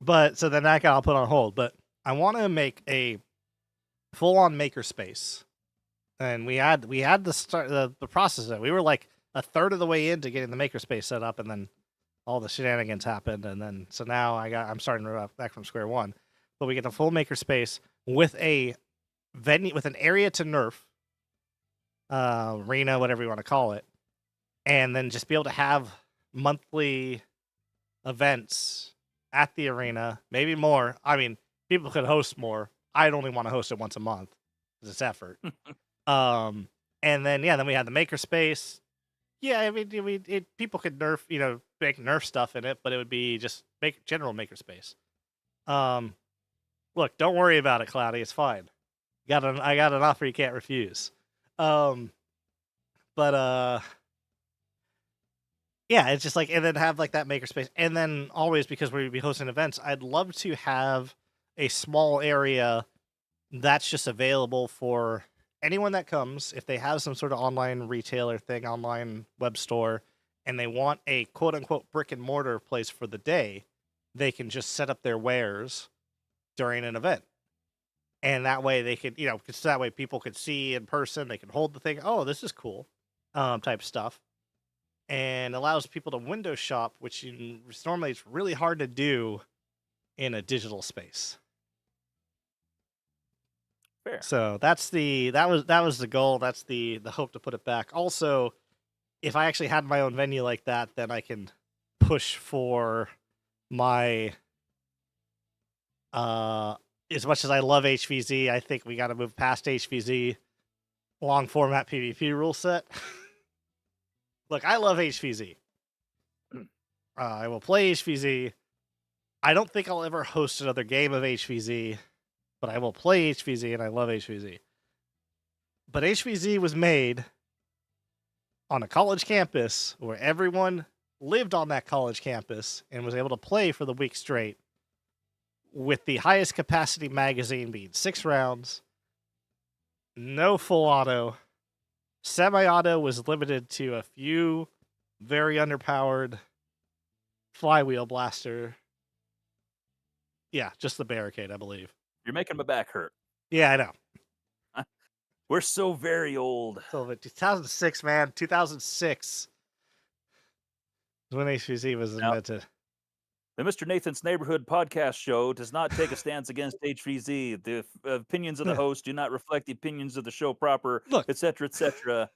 but so then that got all put on hold. But I want to make a full-on makerspace, and we had the start the process of it. We were like a third of the way into getting the makerspace set up, and then all the shenanigans happened, and then so now I'm starting back from square one. But we get the full makerspace with a venue, with an area to Nerf, arena, whatever you want to call it. And then just be able to have monthly events at the arena, maybe more. I mean, people could host more. I'd only want to host it once a month because it's effort. And then then we had the makerspace. Yeah, I mean, people could Nerf, make Nerf stuff in it, but it would be just general makerspace. Look, don't worry about it, Cloudy. It's fine. I got an offer you can't refuse. Yeah, it's just like, and then have like that makerspace, and then always, because we'd be hosting events, I'd love to have a small area that's just available for anyone that comes. If they have some sort of online retailer thing, online web store, and they want a quote unquote brick and mortar place for the day, they can just set up their wares during an event. And that way they could, because that way people could see in person, they can hold the thing. Oh, this is cool, type stuff. And allows people to window shop, which normally it's really hard to do in a digital space. Fair. So that was the goal. That's the hope to put it back. Also, if I actually had my own venue like that, then I can push for my as much as I love HVZ, I think we got to move past HVZ. Long format PvP rule set. Look, I love HVZ. I will play HVZ. I don't think I'll ever host another game of HVZ, but I will play HVZ, and I love HVZ. But HVZ was made on a college campus where everyone lived on that college campus and was able to play for the week straight, with the highest capacity magazine being 6 rounds, no full auto. Semi-auto was limited to a few very underpowered flywheel blaster. Yeah, just the barricade, I believe. You're making my back hurt. Yeah, I know. We're so very old. So, 2006, man. 2006 is when HVZ was invented. The Mr. Nathan's Neighborhood podcast show does not take a stance against HVZ. The opinions of the host do not reflect the opinions of the show proper, etc., etc.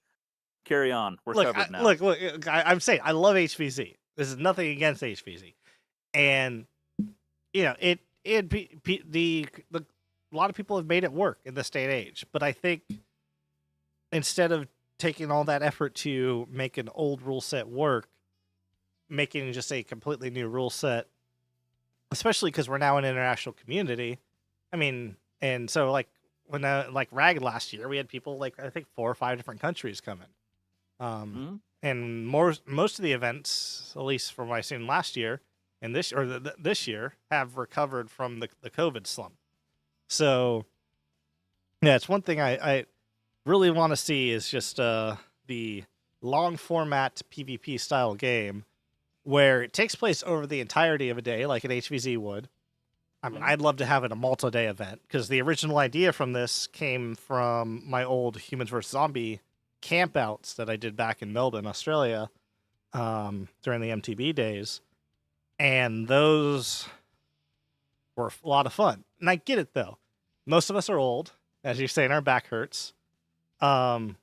Carry on. We're covered now. Look, I'm saying I love HVZ. This is nothing against HVZ. And, you know, a lot of people have made it work in this day and age. But I think instead of taking all that effort to make an old rule set work, making just a completely new rule set, especially because we're now an international community. I mean, and so like when like Rag last year, we had people like I think 4 or 5 different countries coming. And most of the events, at least from what I've seen last year and this year, have recovered from the COVID slump. So yeah, it's one thing I really want to see is just the long format PvP style game where it takes place over the entirety of a day, like an HVZ would. I mean, I'd love to have it a multi-day event, because the original idea from this came from my old Humans vs. Zombie campouts that I did back in Melbourne, Australia, during the MTB days. And those were a lot of fun. And I get it, though. Most of us are old, as you say, and our back hurts. And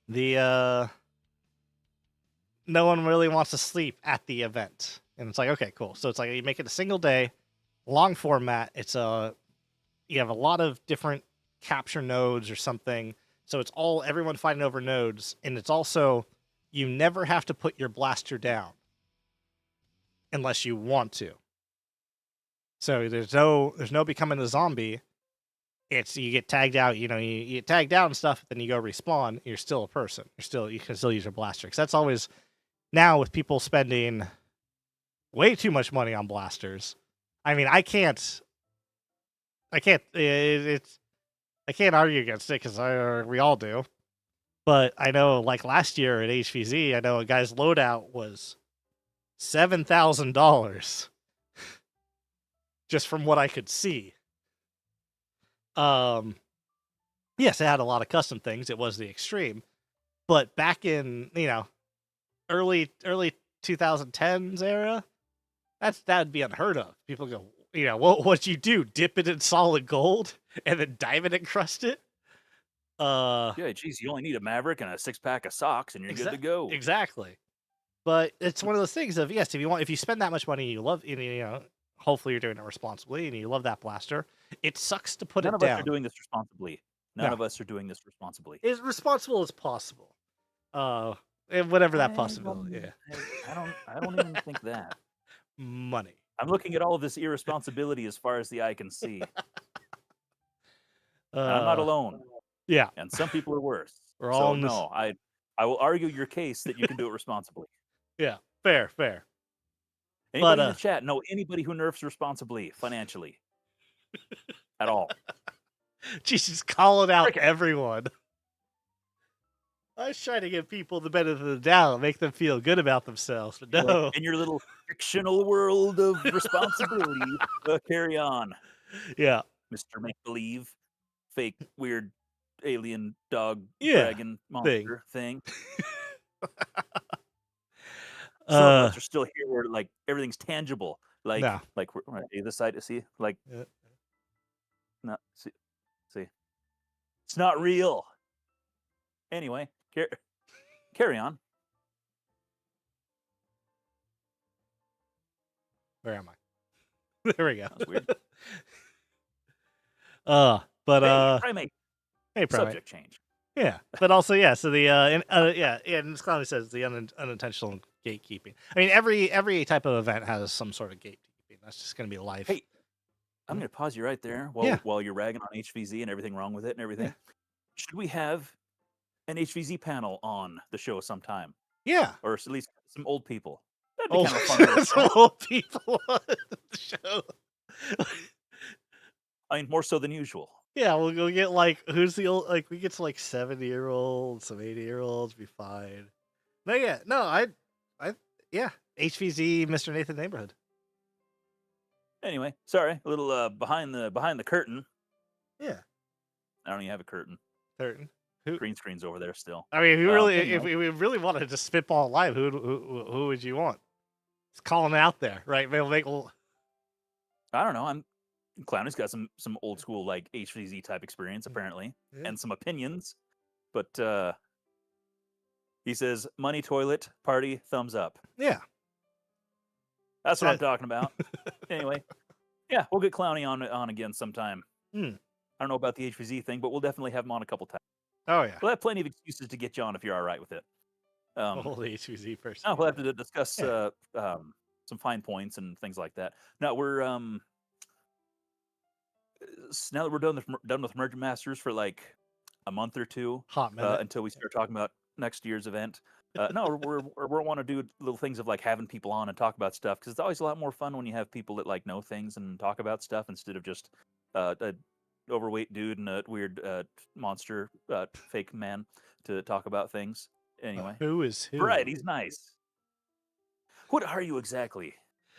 the... no one really wants to sleep at the event. And it's like, okay, cool. So it's like you make it a single day, long format. It's you have a lot of different capture nodes or something. So it's all everyone fighting over nodes. And it's also, you never have to put your blaster down unless you want to. So there's no becoming a zombie. It's you get tagged out, you get tagged out and stuff, then you go respawn, you're still a person. You can still use your blaster. Because that's always, now with people spending way too much money on blasters. I mean, I can't argue against it because we all do. But I know, like last year at HVZ, I know a guy's loadout was $7,000 just from what I could see. Yes, it had a lot of custom things. It was the extreme, but back in early 2010s era, that'd be unheard of. People go, what'd you do? Dip it in solid gold and then diamond encrust it? Yeah, geez, you only need a Maverick and a 6-pack of socks, and you're good to go. Exactly. But it's one of those things of, yes, if you spend that much money, you love, hopefully you're doing it responsibly, and you love that blaster. It sucks to put it down. None of us are doing this responsibly. None of us are doing this responsibly. As responsible as possible. Whatever that possibility. Yeah. I don't even think that. Money. I'm looking at all of this irresponsibility as far as the eye can see. And I'm not alone. Yeah. And some people are worse. We're all I will argue your case that you can do it responsibly. Yeah. Fair. Anybody in the chat know anybody who nerfs responsibly financially? At all. Jesus, call it out, everyone. I was trying to give people the benefit of the doubt, make them feel good about themselves, but no. In your little fictional world of responsibility, carry on. Yeah. Mr. Make-Believe, fake, weird, alien, dog, dragon, monster thing. Some of Uh, us are still here where like everything's tangible. Like no. we're this side to see. Like Uh, not see. It's not real. Anyway, carry on. Where am I? There we go. That was weird. But Hey, primate. hey, primate. Subject change. Yeah, but also yeah. So the and this clearly says the unintentional gatekeeping. I mean, every type of event has some sort of gatekeeping. That's just going to be life. Hey, I'm going to pause you right there while you're ragging on HVZ and everything wrong with it and everything. Yeah. Should we have an HVZ panel on the show sometime? Yeah, Or at least some old people. That'd be kind of a fun little some show. old people on the show. I mean, more so than usual. Yeah, we'll get like who's the old like we get to like 70-year-olds, some 80-year-olds, be fine. No, yeah, no, I yeah, HVZ, Mr. Nathan Neighborhood. Anyway, sorry, a little behind the curtain. Yeah, I don't even have a curtain. curtain. Green screen's over there still. I mean, Anyway. if we really wanted to spitball live, who would you want? It's calling out there, right? I don't know. Clowney's got some old school like HVZ type experience apparently, and some opinions. But he says money, toilet, party, thumbs up. Yeah, that's what I'm talking about. Anyway, yeah, we'll get Clowney on again sometime. I don't know about the HVZ thing, but we'll definitely have him on a couple times. Oh yeah, we'll have plenty of excuses to get you on if you're all right with it. Holy HVZ person. Oh, we'll have to discuss some fine points and things like that. Now we're now that we're done with MergeMasters for like a month or two, hot minute, until we start talking about next year's event. No, we want to do little things of like having people on and talk about stuff because it's always a lot more fun when you have people that like know things and talk about stuff instead of just a overweight dude and a weird monster fake man to talk about things. Anyway, who is who? Right, he's nice. What are you exactly?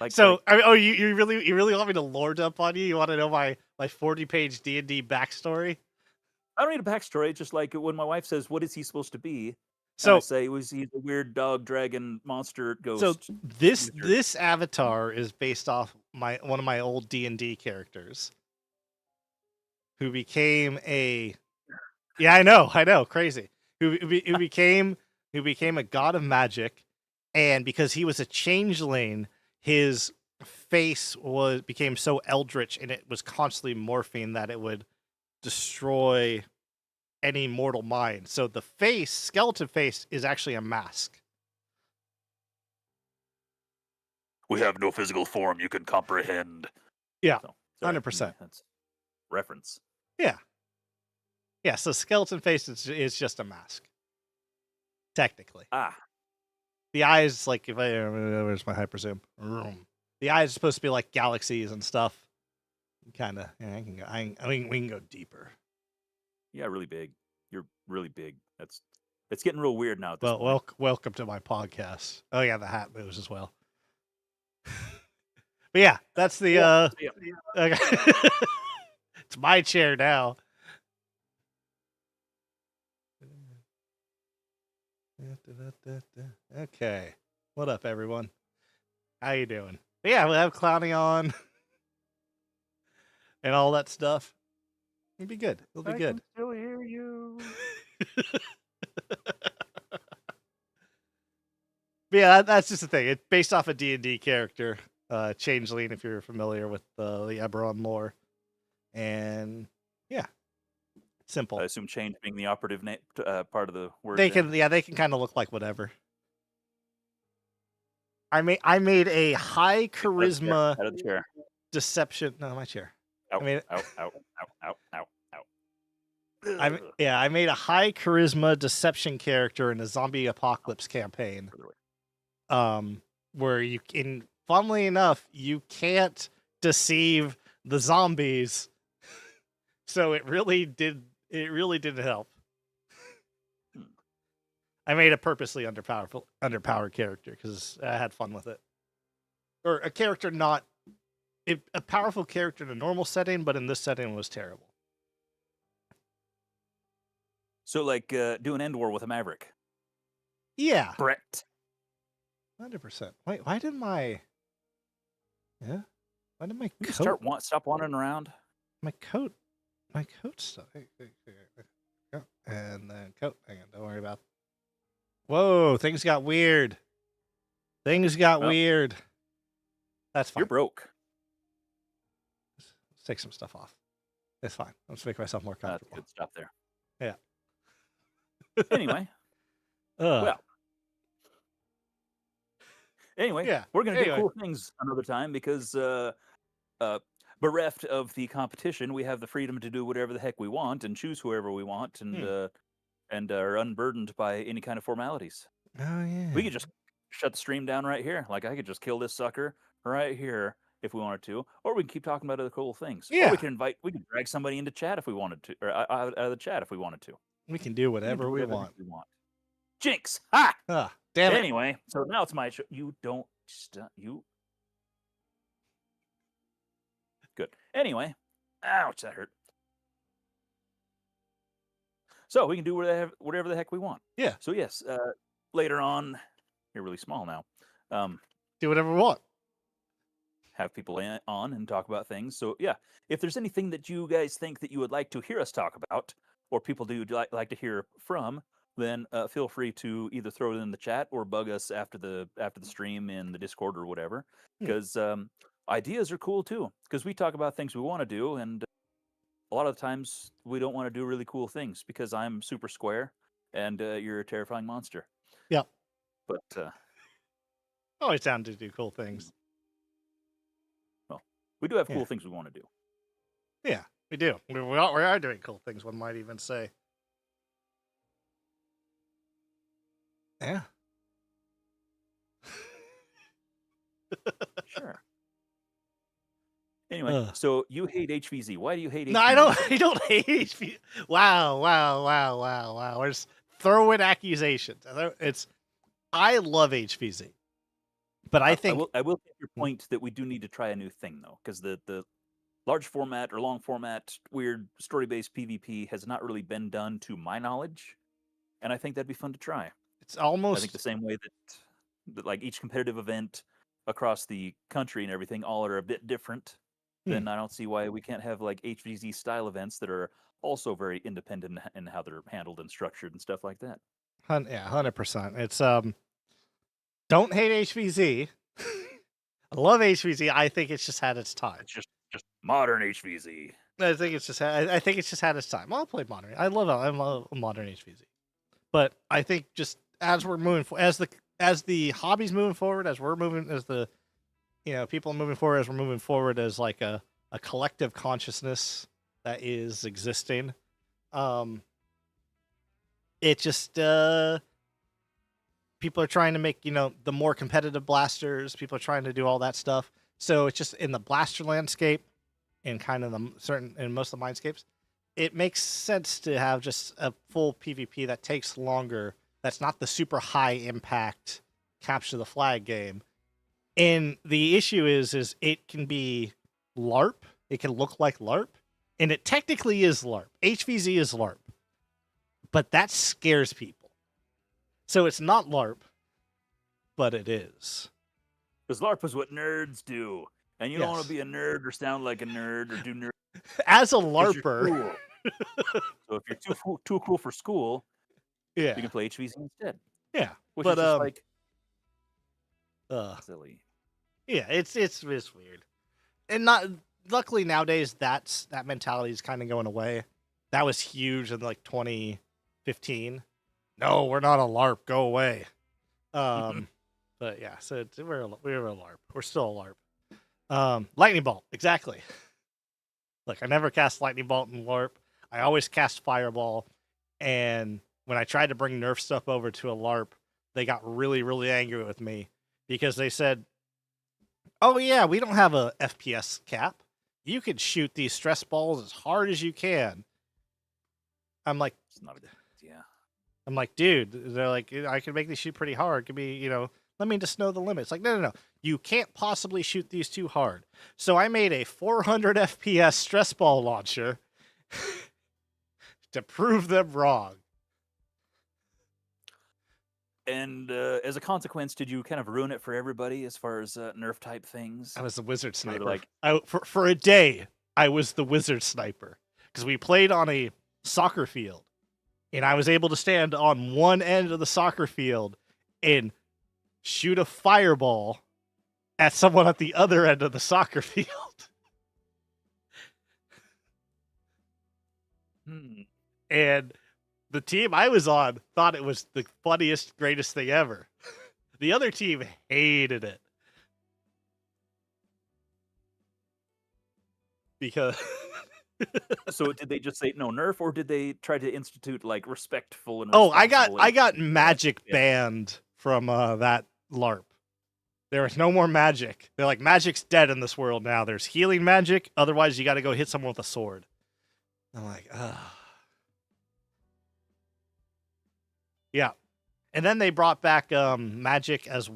So, I mean, you really want me to lord up on you? You want to know my 40-page D&D backstory? I don't need a backstory. Just like when my wife says, "What is he supposed to be?" So I say, he's a weird dog, dragon, monster, ghost. So this avatar is based off one of my old D&D characters, who became a I know, crazy. Who became a god of magic, and because he was a changeling, his face became so eldritch and it was constantly morphing that it would destroy any mortal mind. So the skeleton face, is actually a mask. We have no physical form you can comprehend. Yeah, 100%. That's reference. Yeah. Yeah, so skeleton face is just a mask. Technically. The eyes, like, where's my hyper zoom? The eyes are supposed to be like galaxies and stuff. Kind of, yeah, I can go. I mean, we can go deeper. Yeah, really big. You're really big. It's getting real weird now. At this point. Welcome to my podcast. Oh yeah, the hat moves as well. But yeah, that's the okay. It's my chair now. Okay, what up, everyone? How you doing? But yeah, we'll have Clowny on and all that stuff. It'll be good. It'll be good. I can still hear you. But yeah, that's just the thing. It's based off a D&D character, Changeling, if you're familiar with the Eberron lore. And yeah, simple. I assume change being the operative part of the word. They can kind of look like whatever. I made a high charisma out of the chair. Deception. No, my chair. Ow, I mean, ow. I made a high charisma deception character in a zombie apocalypse campaign. Where funnily enough, you can't deceive the zombies. So it really didn't help. I made a purposely underpowered character because I had fun with it. Or a character a powerful character in a normal setting, but in this setting was terrible. So like do an end war with a maverick. Yeah. Brett. 100%. Wait, why did my yeah? Why did my We just coat stop wandering around. my coat my coat stuff? Yeah, and then coat. Hang on, don't worry about. Whoa, things got weird. Things got Well, weird. That's you're fine. broke. Let's take some stuff off. It's fine. Let's make myself more That's comfortable. good stuff there. Yeah. Anyway, Ugh. well, anyway, Yeah. we're gonna do Anyway. cool things another time because bereft of the competition, we have the freedom to do whatever the heck we want and choose whoever we want, and are unburdened by any kind of formalities. Oh yeah. We could just shut the stream down right here. Like I could just kill this sucker right here if we wanted to, or we can keep talking about other cool things. Or Yeah. we can drag somebody into chat if we wanted to, or out of the chat if we wanted to. We can do We can whatever do we whatever the want. heck we want. Jinx! Ah! Ah, damn it. Anyway, so now it's my show. You don't you. Good. Anyway, ouch, that hurt. So we can do whatever the heck we want. Yeah. So yes, later on, you're really small now. Do whatever we want. Have people on and talk about things. So yeah, if there's anything that you guys think that you would like to hear us talk about, or people do like to hear from, then feel free to either throw it in the chat or bug us after the stream in the Discord or whatever. Because ideas are cool too. Because we talk about things we want to do, and a lot of the times we don't want to do really cool things because I'm super square and you're a terrifying monster. Yep. But Always down to do cool things. well, we do have cool things we want to do. Yeah, we do. We are doing cool things, one might even say. Yeah. Sure. Anyway, so you hate HVZ. Why do you hate HVZ? No, I don't hate HVZ. Wow. We're just throwing accusations. I love HVZ. But I think I will take your point that we do need to try a new thing though, because the large format or long format weird story-based PvP has not really been done to my knowledge, and I think that'd be fun to try. It's almost, I think the same way that like each competitive event across the country and everything all are a bit different. Then I don't see why we can't have like HVZ style events that are also very independent in how they're handled and structured and stuff like that. yeah, 100%. It's don't hate HVZ. I love HVZ. I think it's just had its time. It's just modern HVZ. I think it's just had its time. I'll play modern. I love modern HVZ. But I think just as we're moving as the hobby's moving forward, as we're moving, as the people are moving forward, as we're moving forward as like a collective consciousness that is existing, it just people are trying to make the more competitive blasters. People are trying to do all that stuff. So it's just in the blaster landscape, and kind of in most of the mindscapes, it makes sense to have just a full PvP that takes longer. That's not the super high impact capture the flag game. And the issue is it can be LARP. It can look like LARP, and it technically is LARP. HVZ is LARP, but that scares people. So it's not LARP, but it is. Because LARP is what nerds do, and you don't want to be a nerd or sound like a nerd or do nerd. As a LARPer, cool. So if you're too cool for school, you can play HVZ instead. Yeah, which is just like silly. Yeah, it's weird, and luckily nowadays that mentality is kind of going away. That was huge in like 2015. No, we're not a LARP. Go away. But yeah, so we're a LARP. We're still a LARP. Lightning Bolt, exactly. Look, I never cast Lightning Bolt in LARP. I always cast Fireball, and when I tried to bring Nerf stuff over to a LARP, they got really, really angry with me because they said, "Oh yeah, we don't have a FPS cap. You could shoot these stress balls as hard as you can." I'm like, it's not a good idea. I'm like, dude, they're like, I can make these shoot pretty hard. Could be, let me just know the limits. Like, no. You can't possibly shoot these too hard. So I made a 400 FPS stress ball launcher to prove them wrong. And as a consequence, did you kind of ruin it for everybody as far as nerf type things? I was the wizard Where they're sniper. like, For a day, I was the wizard sniper because we played on a soccer field, and I was able to stand on one end of the soccer field and shoot a fireball at someone at the other end of the soccer field. And the team I was on thought it was the funniest, greatest thing ever. The other team hated it. Because so did they just say no nerf, or did they try to institute like respectful and I responsible got magic banned from that LARP. There was no more magic. They're like, magic's dead in this world now. There's healing magic. Otherwise, you got to go hit someone with a sword. I'm like, ugh. Yeah. And then they brought back magic as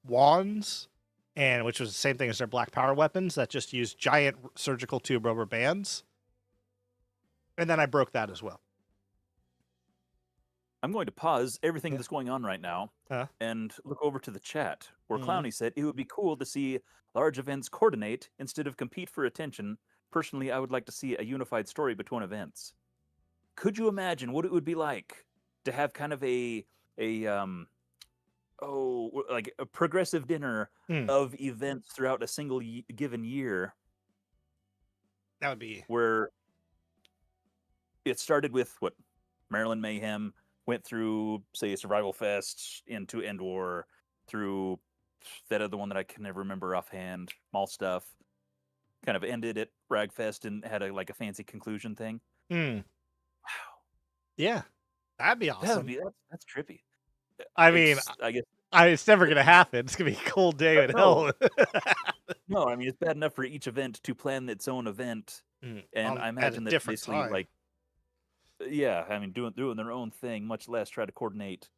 wands, and which was the same thing as their black power weapons that just use giant surgical tube rubber bands. And then I broke that as well. I'm going to pause everything Yeah. that's going on right now Huh? and look over to the chat where Mhm. Clowny said it would be cool to see large events coordinate instead of compete for attention. Personally, I would like to see a unified story between events. Could you imagine what it would be like to have kind of a like a progressive dinner of events throughout a single given year? That would be where it started with what Maryland Mayhem went through, say, Survival Fest into End War, through that other one that I can never remember offhand, Mall Stuff, kind of ended at Ragfest and had a fancy conclusion thing. Wow. Yeah, that'd be awesome. That's trippy. I mean, I guess it's never gonna happen. It's gonna be a cold day in hell. No, I mean it's bad enough for each event to plan its own event, and I imagine that basically time. like, yeah, I mean doing their own thing, much less try to coordinate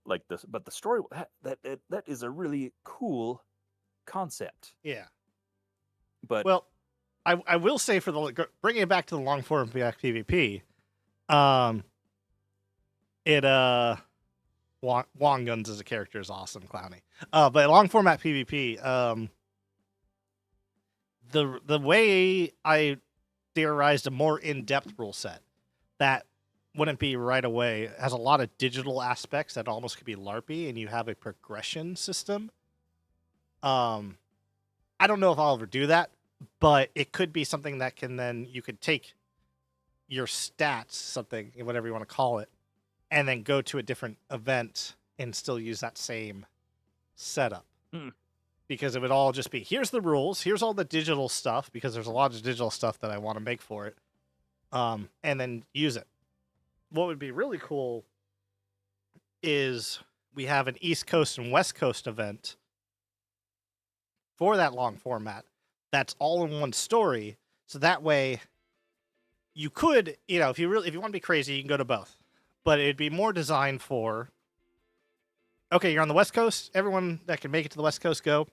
like this. But the story that is a really cool concept. Yeah. But well, I will say for bringing it back to the long form PvP, Wong Guns as a character is awesome, Clowny. But long format PvP, the way I theorized a more in-depth rule set that wouldn't be right away, it has a lot of digital aspects that almost could be LARPy, and you have a progression system. I don't know if I'll ever do that, but it could be something that you could take your stats, something, whatever you want to call it, and then go to a different event and still use that same setup. Because it would all just be, here's the rules, here's all the digital stuff, because there's a lot of digital stuff that I want to make for it, and then use it. What would be really cool is we have an East Coast and West Coast event for that long format that's all in one story, so that way you could, if you want to be crazy, you can go to both. But it'd be more designed for, okay, you're on the West Coast, everyone that can make it to the West Coast, go.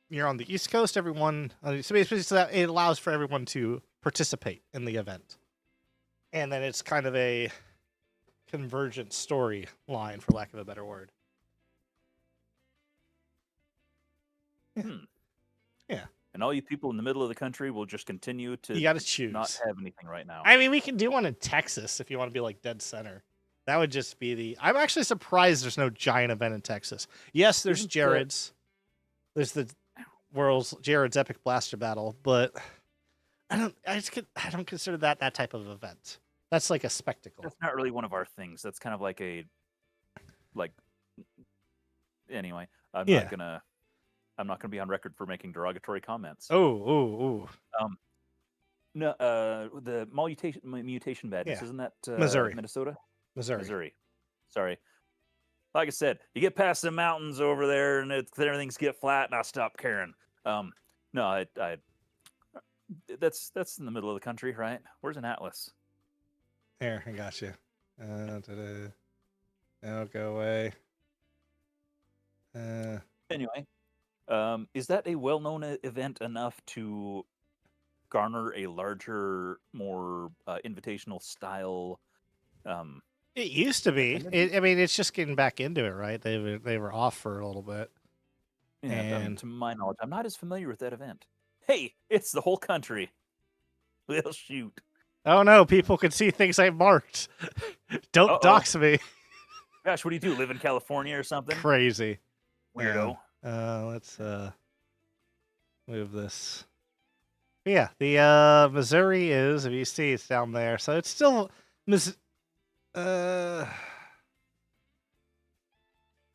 You're on the East Coast, everyone, so basically so that it allows for everyone to participate in the event. And then it's kind of a convergent storyline, for lack of a better word. Yeah. And all you people in the middle of the country will just continue to you gotta choose. Not have anything right now. I mean, we can do one in Texas if you want to be like dead center. That would just be I'm actually surprised there's no giant event in Texas. Yes, there's Jared's. There's the Jared's Epic Blaster Battle, but I don't consider that type of event. That's like a spectacle. That's not really one of our things. That's kind of like anyway, I'm not gonna be on record for making derogatory comments. Oh. No, the mutation badness, isn't that Missouri? Minnesota? Missouri. Sorry. Like I said, you get past the mountains over there, and everything's get flat, and I stop caring. No, I that's in the middle of the country, right? Where's an atlas? Here, I got you. Now go away. Anyway, is that a well-known event enough to garner a larger, more invitational style It used to be. Definitive? I mean, it's just getting back into it, right? They were off for a little bit, Yeah, and to my knowledge, I'm not as familiar with that event. Hey, it's the whole country. Well, shoot. oh no, people can see things I marked. Don't Uh-oh. dox me. Gosh, what do? Live in California or something? Crazy. Weirdo. Let's move this. Yeah, the Missouri is, if you see, it's down there. So it's still oh,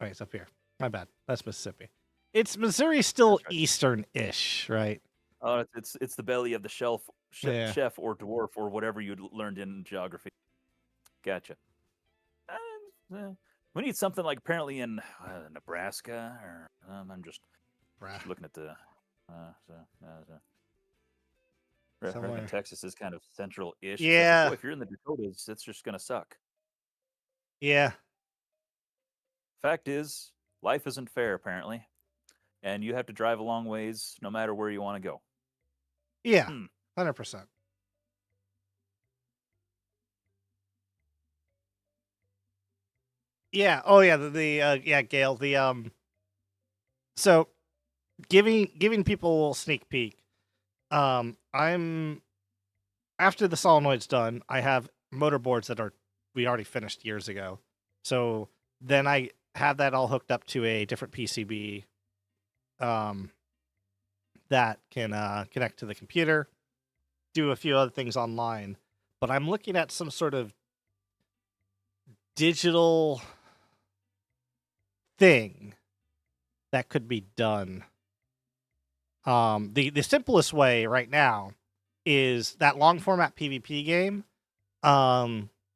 it's up here. My bad. That's Mississippi. It's Missouri, still That's right. eastern-ish, right? Oh, it's the belly of the Yeah. chef or dwarf or whatever you learned in geography. Gotcha. We need something like apparently in Nebraska, or I'm just looking at the. Somewhere. Texas is kind of central-ish. Yeah. So boy, if you're in the Dakotas, it's just gonna suck. Yeah. Fact is, life isn't fair apparently, and you have to drive a long ways no matter where you want to go. Yeah. 100%. Yeah. Oh yeah. Yeah, Gail. So giving people a little sneak peek. I'm after the solenoid's done. I have motorboards that we already finished years ago. So then I have that all hooked up to a different PCB. That can connect to the computer, do a few other things online. But I'm looking at some sort of digital thing that could be done. The simplest way right now is that long format PvP game.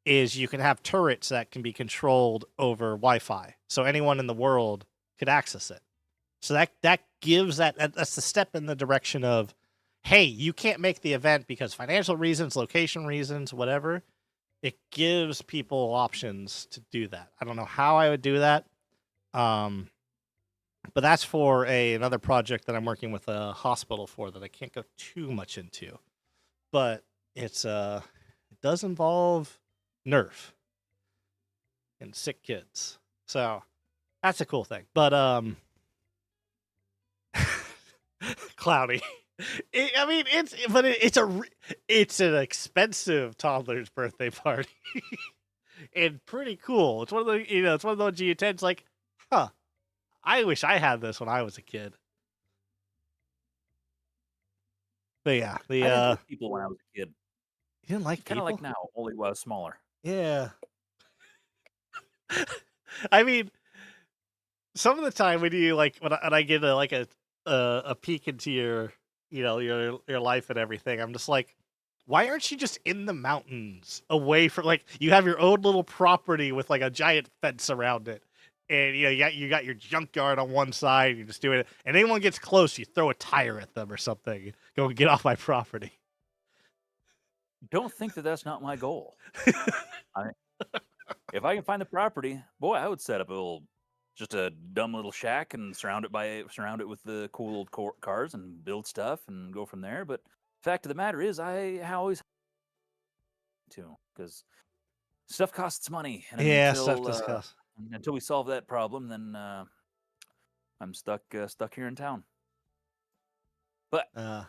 Is you can have turrets that can be controlled over Wi-Fi, so anyone in the world could access it. So that gives that's the step in the direction of, hey, you can't make the event because financial reasons, location reasons, whatever. It gives people options to do that. I don't know how I would do that. But that's for another project that I'm working with a hospital for that I can't go too much into. But it does involve Nerf and sick kids. So that's a cool thing. But cloudy. It's an expensive toddler's birthday party. And pretty cool. It's one of the ones you attend. It's like, huh, I wish I had this when I was a kid. But yeah, I didn't like people when I was a kid. You didn't like Kind people? of like now, only when I was smaller. Yeah. I mean, some of the time when you when I get a peek into your your life and everything, I'm just like, why aren't you just in the mountains away from you have your own little property with a giant fence around it, and you got your junkyard on one side, you're just doing it, and anyone gets close, you throw a tire at them or something. Go get off my property. Don't think that that's not my goal. If I can find the property, boy, I would set up just a dumb little shack and surround it with the cool old cars and build stuff and go from there. But fact of the matter is, I always to because stuff costs money, and Yeah, stuff does cost. Until we solve that problem, then I'm stuck here in town. But if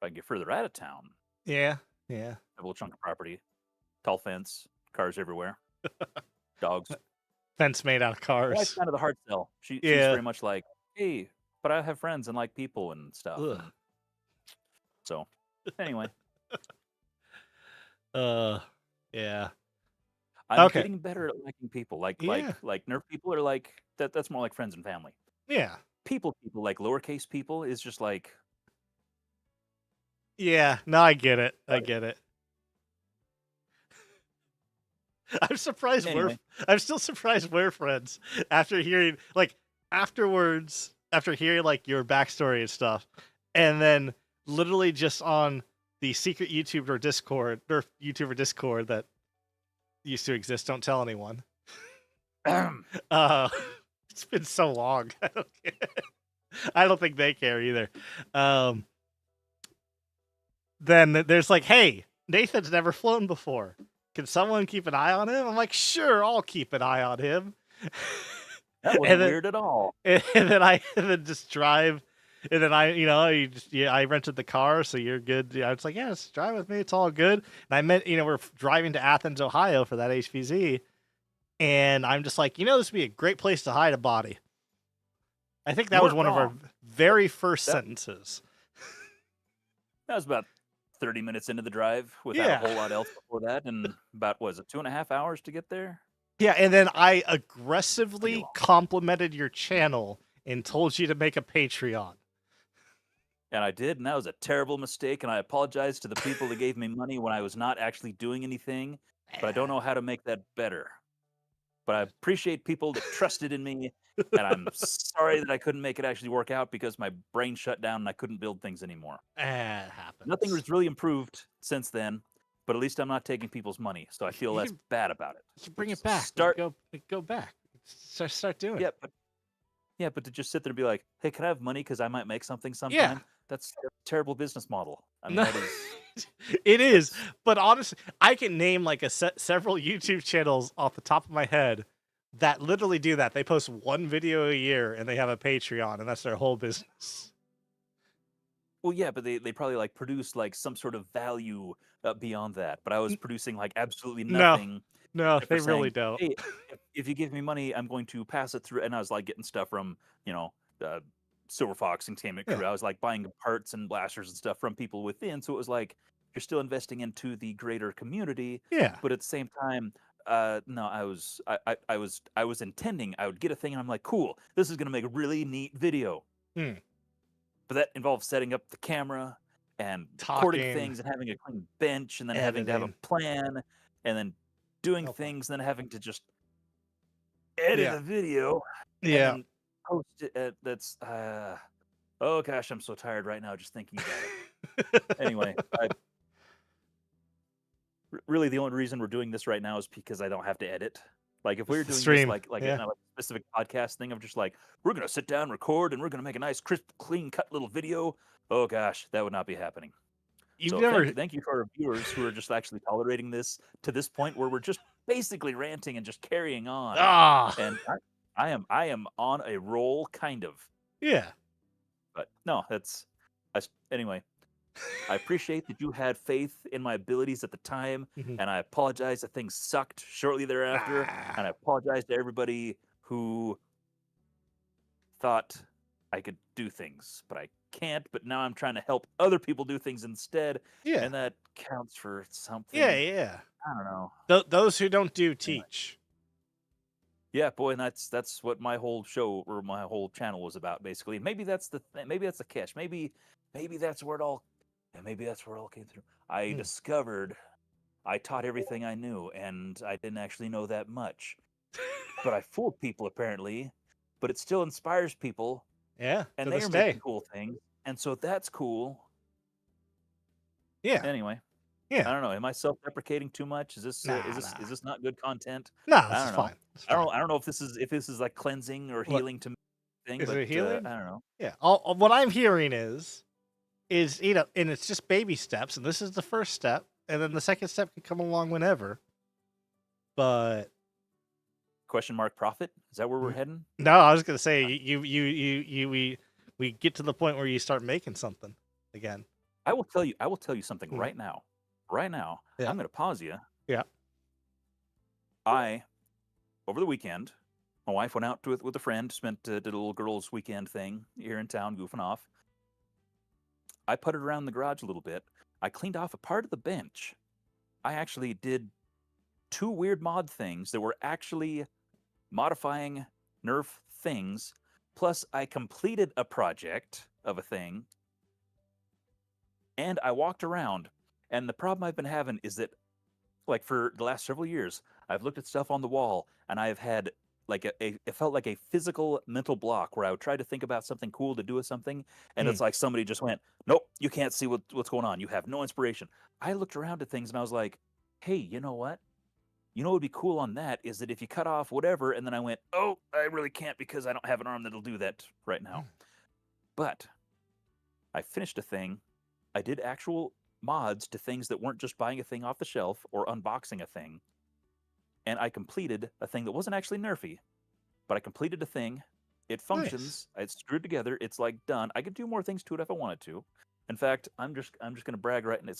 I get further out of town, yeah, I have a little chunk of property, tall fence, cars everywhere, dogs. Fence made out of cars. My wife's kind of the hard sell. She's very much like, hey, but I have friends and like people and stuff. And so, anyway. Yeah. I'm getting better at liking people. Like Nerf people are like that's more like friends and family. Yeah. People like lowercase people is just like. Yeah, no, I get it. I get it. I'm surprised I'm still surprised we're friends after hearing afterwards, after hearing your backstory and stuff, and then literally just on the secret YouTuber Discord that used to exist. Don't tell anyone. It's been so long. I don't care. I don't think they care either. Then there's hey, Nathan's never flown before. can someone keep an eye on him? I'm like, sure, I'll keep an eye on him. That wasn't and then weird at all. and then just drive. And then I rented the car, so you're good. Yeah, it's like, yeah, just drive with me. It's all good. And I meant, we're driving to Athens, Ohio for that HVZ. And I'm just like, this would be a great place to hide a body. I think that You was weren't one of our wrong. very first That sentences. that was about 30 minutes into the drive without a Yeah. whole lot else before that, and about, was it 2.5 hours to get there? Yeah, and then I Pretty aggressively long. complimented your channel and told you to make a Patreon. And I did, and that was a terrible mistake, and I apologize to the people that gave me money when I was not actually doing anything, but I don't know how to make that better. But I appreciate people that trusted in me, and I'm sorry that I couldn't make it actually work out because my brain shut down and I couldn't build things anymore. It happens. Nothing has really improved since then, but at least I'm not taking people's money, so I feel You less can- bad about it. You bring Which it back. start- Go back. Start doing it. Yeah, but to just sit there and be like, "Hey, can I have money because I might make something sometime?" That's a terrible business model. I mean, No. that is. It is, but honestly, I can name like several YouTube channels off the top of my head that literally do that. They post one video a year and they have a Patreon, and that's their whole business. Well, yeah, but they probably like produce like some sort of value beyond that. But I was producing like absolutely No. nothing. No, except for they really saying, don't. "Hey, if you give me money, I'm going to pass it through." And I was like getting stuff from Silver Fox Entertainment Crew. Yeah. I was like buying parts and blasters and stuff from people within. So it was like you're still investing into the greater community, Yeah. but at the same time, no, I was intending I would get a thing, and I'm like, cool, this is gonna make a really neat video. Hmm. But that involves setting up the camera and recording Talking, things and having a clean bench and then having to have a editing. plan and then doing Oh, fun. things, and then having to just edit Yeah. a video Yeah. and then post it. That's oh gosh, I'm so tired right now just thinking about it. Anyway, really the only reason we're doing this right now is because I don't have to edit. Like if we were The doing stream, this like yeah. in a specific podcast thing of just like we're gonna sit down, record, and we're gonna make a nice, crisp, clean cut little video. Oh gosh, that would not be happening. You've So never. thank you for our viewers who are just actually tolerating this to this point where we're just basically ranting and just carrying on. Ah. And I am on a roll, kind of. Yeah. But no, anyway. I appreciate that you had faith in my abilities at the time, Mhm. and I apologize that things sucked shortly thereafter. And I apologize to everybody who thought I could do things, but I can't. But now I'm trying to help other people do things instead, Yeah. and that counts for something. Yeah. I don't know. Those who don't do teach. Yeah, boy, and that's what my whole show or my whole channel was about, basically. Maybe that's the maybe that's the catch. Maybe that's where it all. And maybe that's where it all came through. I discovered I taught everything I knew, and I didn't actually know that much. But I fooled people, apparently. But it still inspires people, Yeah. and To they this are day. making cool things. And so that's cool. Yeah. Anyway, Yeah. I don't know. Am I self-deprecating too much? Is this Nah, is this not good content? No, I this don't is know. fine. It's I fine. don't know if this is like cleansing or What? healing to me thing, Is but it healing? I don't know. Yeah. All what I'm hearing is and it's just baby steps, and this is the first step, and then the second step can come along whenever. But Question mark profit? Is that where we're heading? no, I was gonna say we get to the point where you start making something again. I will tell you something right now. Right now, Yeah. I'm going to pause you. Yeah. Over the weekend, my wife went out with a friend, did a little girls' weekend thing here in town, goofing off. I puttered around the garage a little bit. I cleaned off a part of the bench. I actually did 2 weird mod things that were actually modifying Nerf things. Plus, I completed a project of a thing. And I walked around. And the problem I've been having is that, like, for the last several years, I've looked at stuff on the wall, and I've had like it felt like a physical mental block where I would try to think about something cool to do with something, and it's like somebody just went, "Nope, you can't see what's going on. You have no inspiration." I looked around at things and I was like, "Hey, you know what? You know what would be cool on that is that if you cut off whatever," and then I went, "Oh, I really can't because I don't have an arm that'll do that right now." But I finished a thing. I did actual mods to things that weren't just buying a thing off the shelf or unboxing a thing. And I completed a thing that wasn't actually nerfy, but I completed a thing. It functions. Nice. It's screwed together. It's like done. I could do more things to it if I wanted to. In fact, I'm just gonna brag, right? And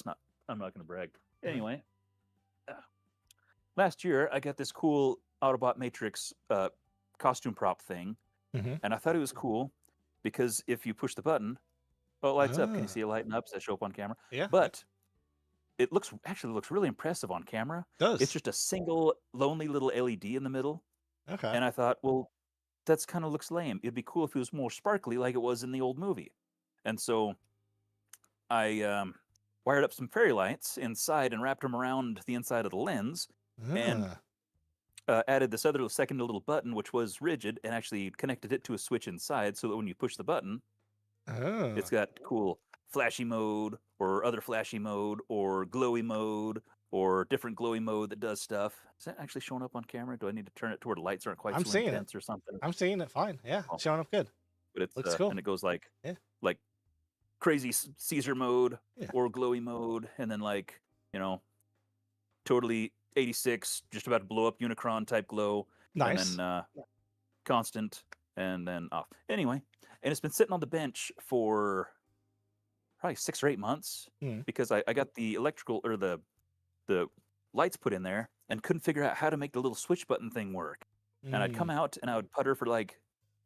I'm not gonna brag. Anyway, last year I got this cool Autobot Matrix costume prop thing, and I thought it was cool because if you push the button, oh, it lights up. Can you see it lighting up? Does that show up on camera? Yeah. But it actually looks really impressive on camera. Does. It's just a single lonely little LED in the middle. Okay. And I thought, well, that's kind of looks lame. It'd be cool if it was more sparkly like it was in the old movie. And so I wired up some fairy lights inside and wrapped them around the inside of the lens and added this other second little button, which was rigid, and actually connected it to a switch inside so that when you push the button, it's got cool flashy mode or other flashy mode or glowy mode or different glowy mode that does stuff. Is that actually showing up on camera? Do I need to turn it to where the lights aren't quite I'm so seeing intense or something? I'm seeing it fine. Yeah, Oh. showing up good. But it's Looks cool. and it goes like Yeah. like crazy Caesar mode Yeah. or glowy mode, and then like, totally 86, just about to blow up Unicron type glow. Nice. And then constant, and then off. Anyway, and it's been sitting on the bench for probably 6 or 8 months because I got the electrical or the lights put in there and couldn't figure out how to make the little switch button thing work. And I'd come out and I would putter for like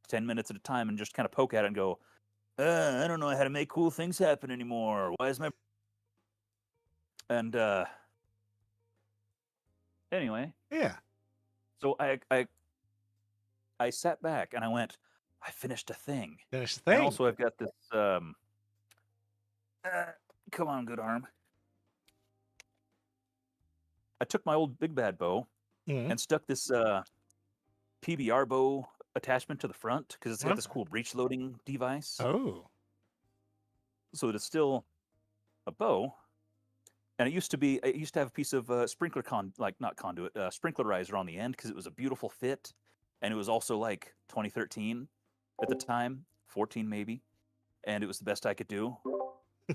10 minutes at a time and just kind of poke at it and go, I don't know how to make cool things happen anymore. Why is my... And anyway. Yeah. So I sat back and I went, I finished a thing. Finished the thing. And also I've got this come on, good arm. I took my old big bad bow and stuck this PBR bow attachment to the front because it's got this cool breech loading device. Oh. So that it's still a bow. And it used to have a piece of sprinklerizer on the end because it was a beautiful fit. And it was also like 2013 at the time, 14 maybe. And it was the best I could do.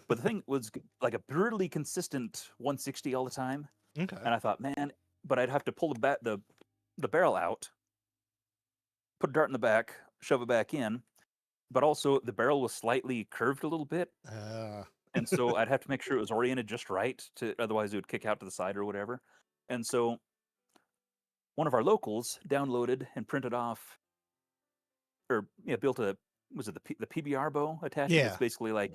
But the thing was like a brutally consistent 160 all the time. Okay. And I thought, man, but I'd have to pull the barrel out, put a dart in the back, shove it back in. But also the barrel was slightly curved a little bit. And so I'd have to make sure it was oriented just right, otherwise it would kick out to the side or whatever. And so one of our locals downloaded and printed off, or built the PBR bow attachment? Yeah. It's basically like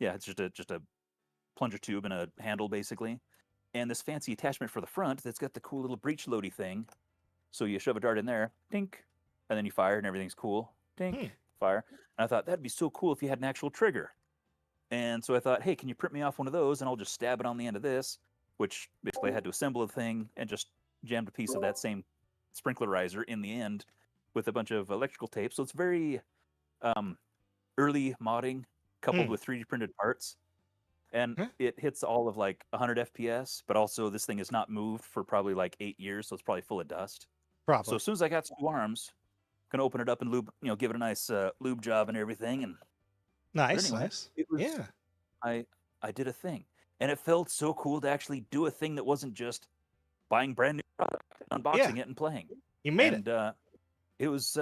it's just a plunger tube and a handle basically, and this fancy attachment for the front that's got the cool little breech loady thing. So you shove a dart in there, dink, and then you fire and everything's cool, dink, fire. And I thought that'd be so cool if you had an actual trigger. And so I thought, hey, can you print me off one of those and I'll just stab it on the end of this, which basically I had to assemble the thing and just jammed a piece of that same sprinklerizer in the end with a bunch of electrical tape. So it's very early modding coupled with 3D printed parts. And it hits all of like 100 FPS, but also this thing is not moved for probably like 8 years, so it's probably full of dust. Probably. So as soon as I got 2 arms, gonna open it up and lube, give it a nice lube job and everything. And nice, anyway, nice. It was, I did a thing, and it felt so cool to actually do a thing that wasn't just buying brand new product, unboxing it, and playing. You made it. It was.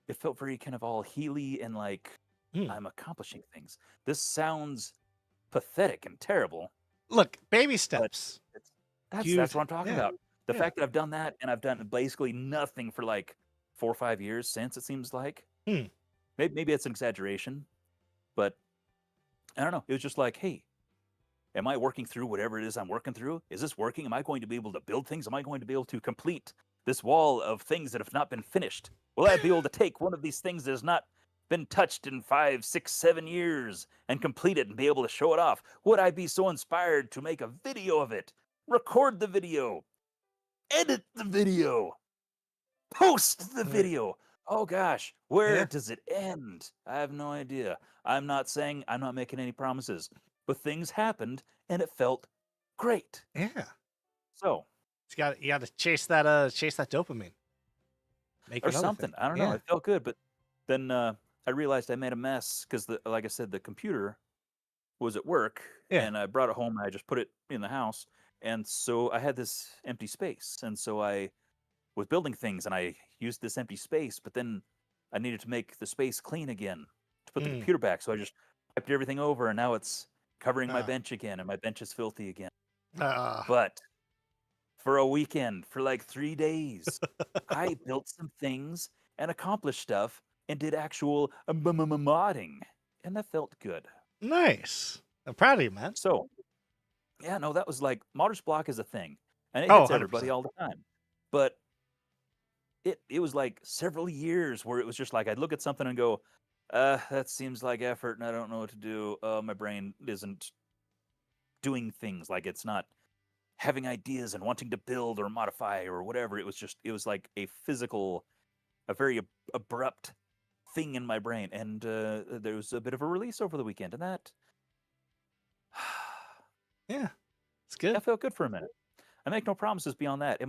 It felt very kind of all healy and like I'm accomplishing things. This sounds pathetic and terrible. Look, baby steps. That's what I'm talking about. The fact that I've done that and I've done basically nothing for like 4 or 5 years since, it seems like. Maybe it's an exaggeration, but I don't know. It was just like, hey, am I working through whatever it is I'm working through? Is this working? Am I going to be able to build things? Am I going to be able to complete this wall of things that have not been finished? Will I be able to take one of these things that has not been touched in 5, 6, 7 years and complete it and be able to show it off? Would I be so inspired to make a video of it? Record the video, edit the video, post the video. Oh gosh, where does it end? I have no idea. I'm not making any promises, but things happened and it felt great. Yeah. So you got to chase that dopamine. Make or something. Thing. I don't know. It felt good, but then I realized I made a mess because, like I said, the computer was at work, Yeah. and I brought it home and I just put it in the house. And so I had this empty space. And so I was building things and I used this empty space, but then I needed to make the space clean again to put the Mm. computer back. So I just wiped everything over and now it's covering my Uh, bench again and my bench is filthy again. uh, But for a weekend, for like 3 days, I built some things and accomplished stuff and did actual modding. And that felt good. nice. I'm proud of you, man. So, yeah, no, that was like Modder's Block is a thing. And it Oh, hits everybody 100%. all the time. But it was like several years where it was just like I'd look at something and go, that seems like effort and I don't know what to do. My brain isn't doing things, like it's not having ideas and wanting to build or modify or whatever. It was like a physical, a very abrupt thing in my brain. And there was a bit of a release over the weekend, and that Yeah, it's good. that felt good for a minute. I make no promises beyond that.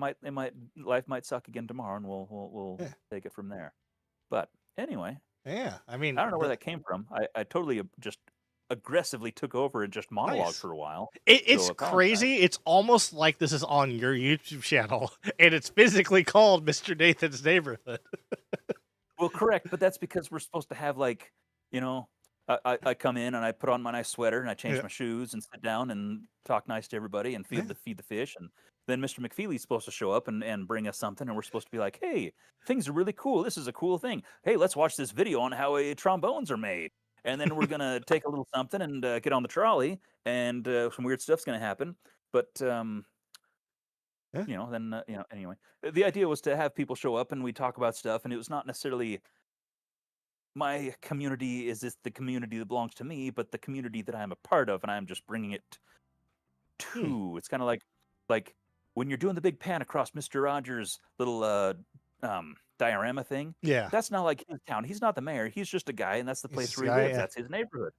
Life might suck again tomorrow, and we'll Yeah, take it from there. But anyway, yeah. I I mean, don't know where that came from. I totally just aggressively took over and just monologued nice. for a while. It's So apologize. crazy. It's almost like this is on your YouTube channel, and it's physically called Mr. Nathan's Neighborhood. Well, correct, but that's because we're supposed to have like, you know, I come in and I put on my nice sweater and I change Yeah, my shoes and sit down and talk nice to everybody and yeah. feed the fish, and then Mr. McFeely's supposed to show up and bring us something, and we're supposed to be like, hey, things are really cool. This is a cool thing. Hey, let's watch this video on how trombones are made. And then we're gonna take a little something and get on the trolley, and some weird stuff's gonna happen. But Yeah. then anyway, the idea was to have people show up and we talk about stuff, and it was not necessarily my community is this the community that belongs to me, but the community that I'm a part of, and I'm just bringing it Hmm. to. It's kind of like when you're doing the big pan across Mister Rogers' little diorama thing. Yeah. That's not like his town. He's not the mayor. He's just a guy, and that's the He's place this where he guy. lives. Yeah. That's his neighborhood.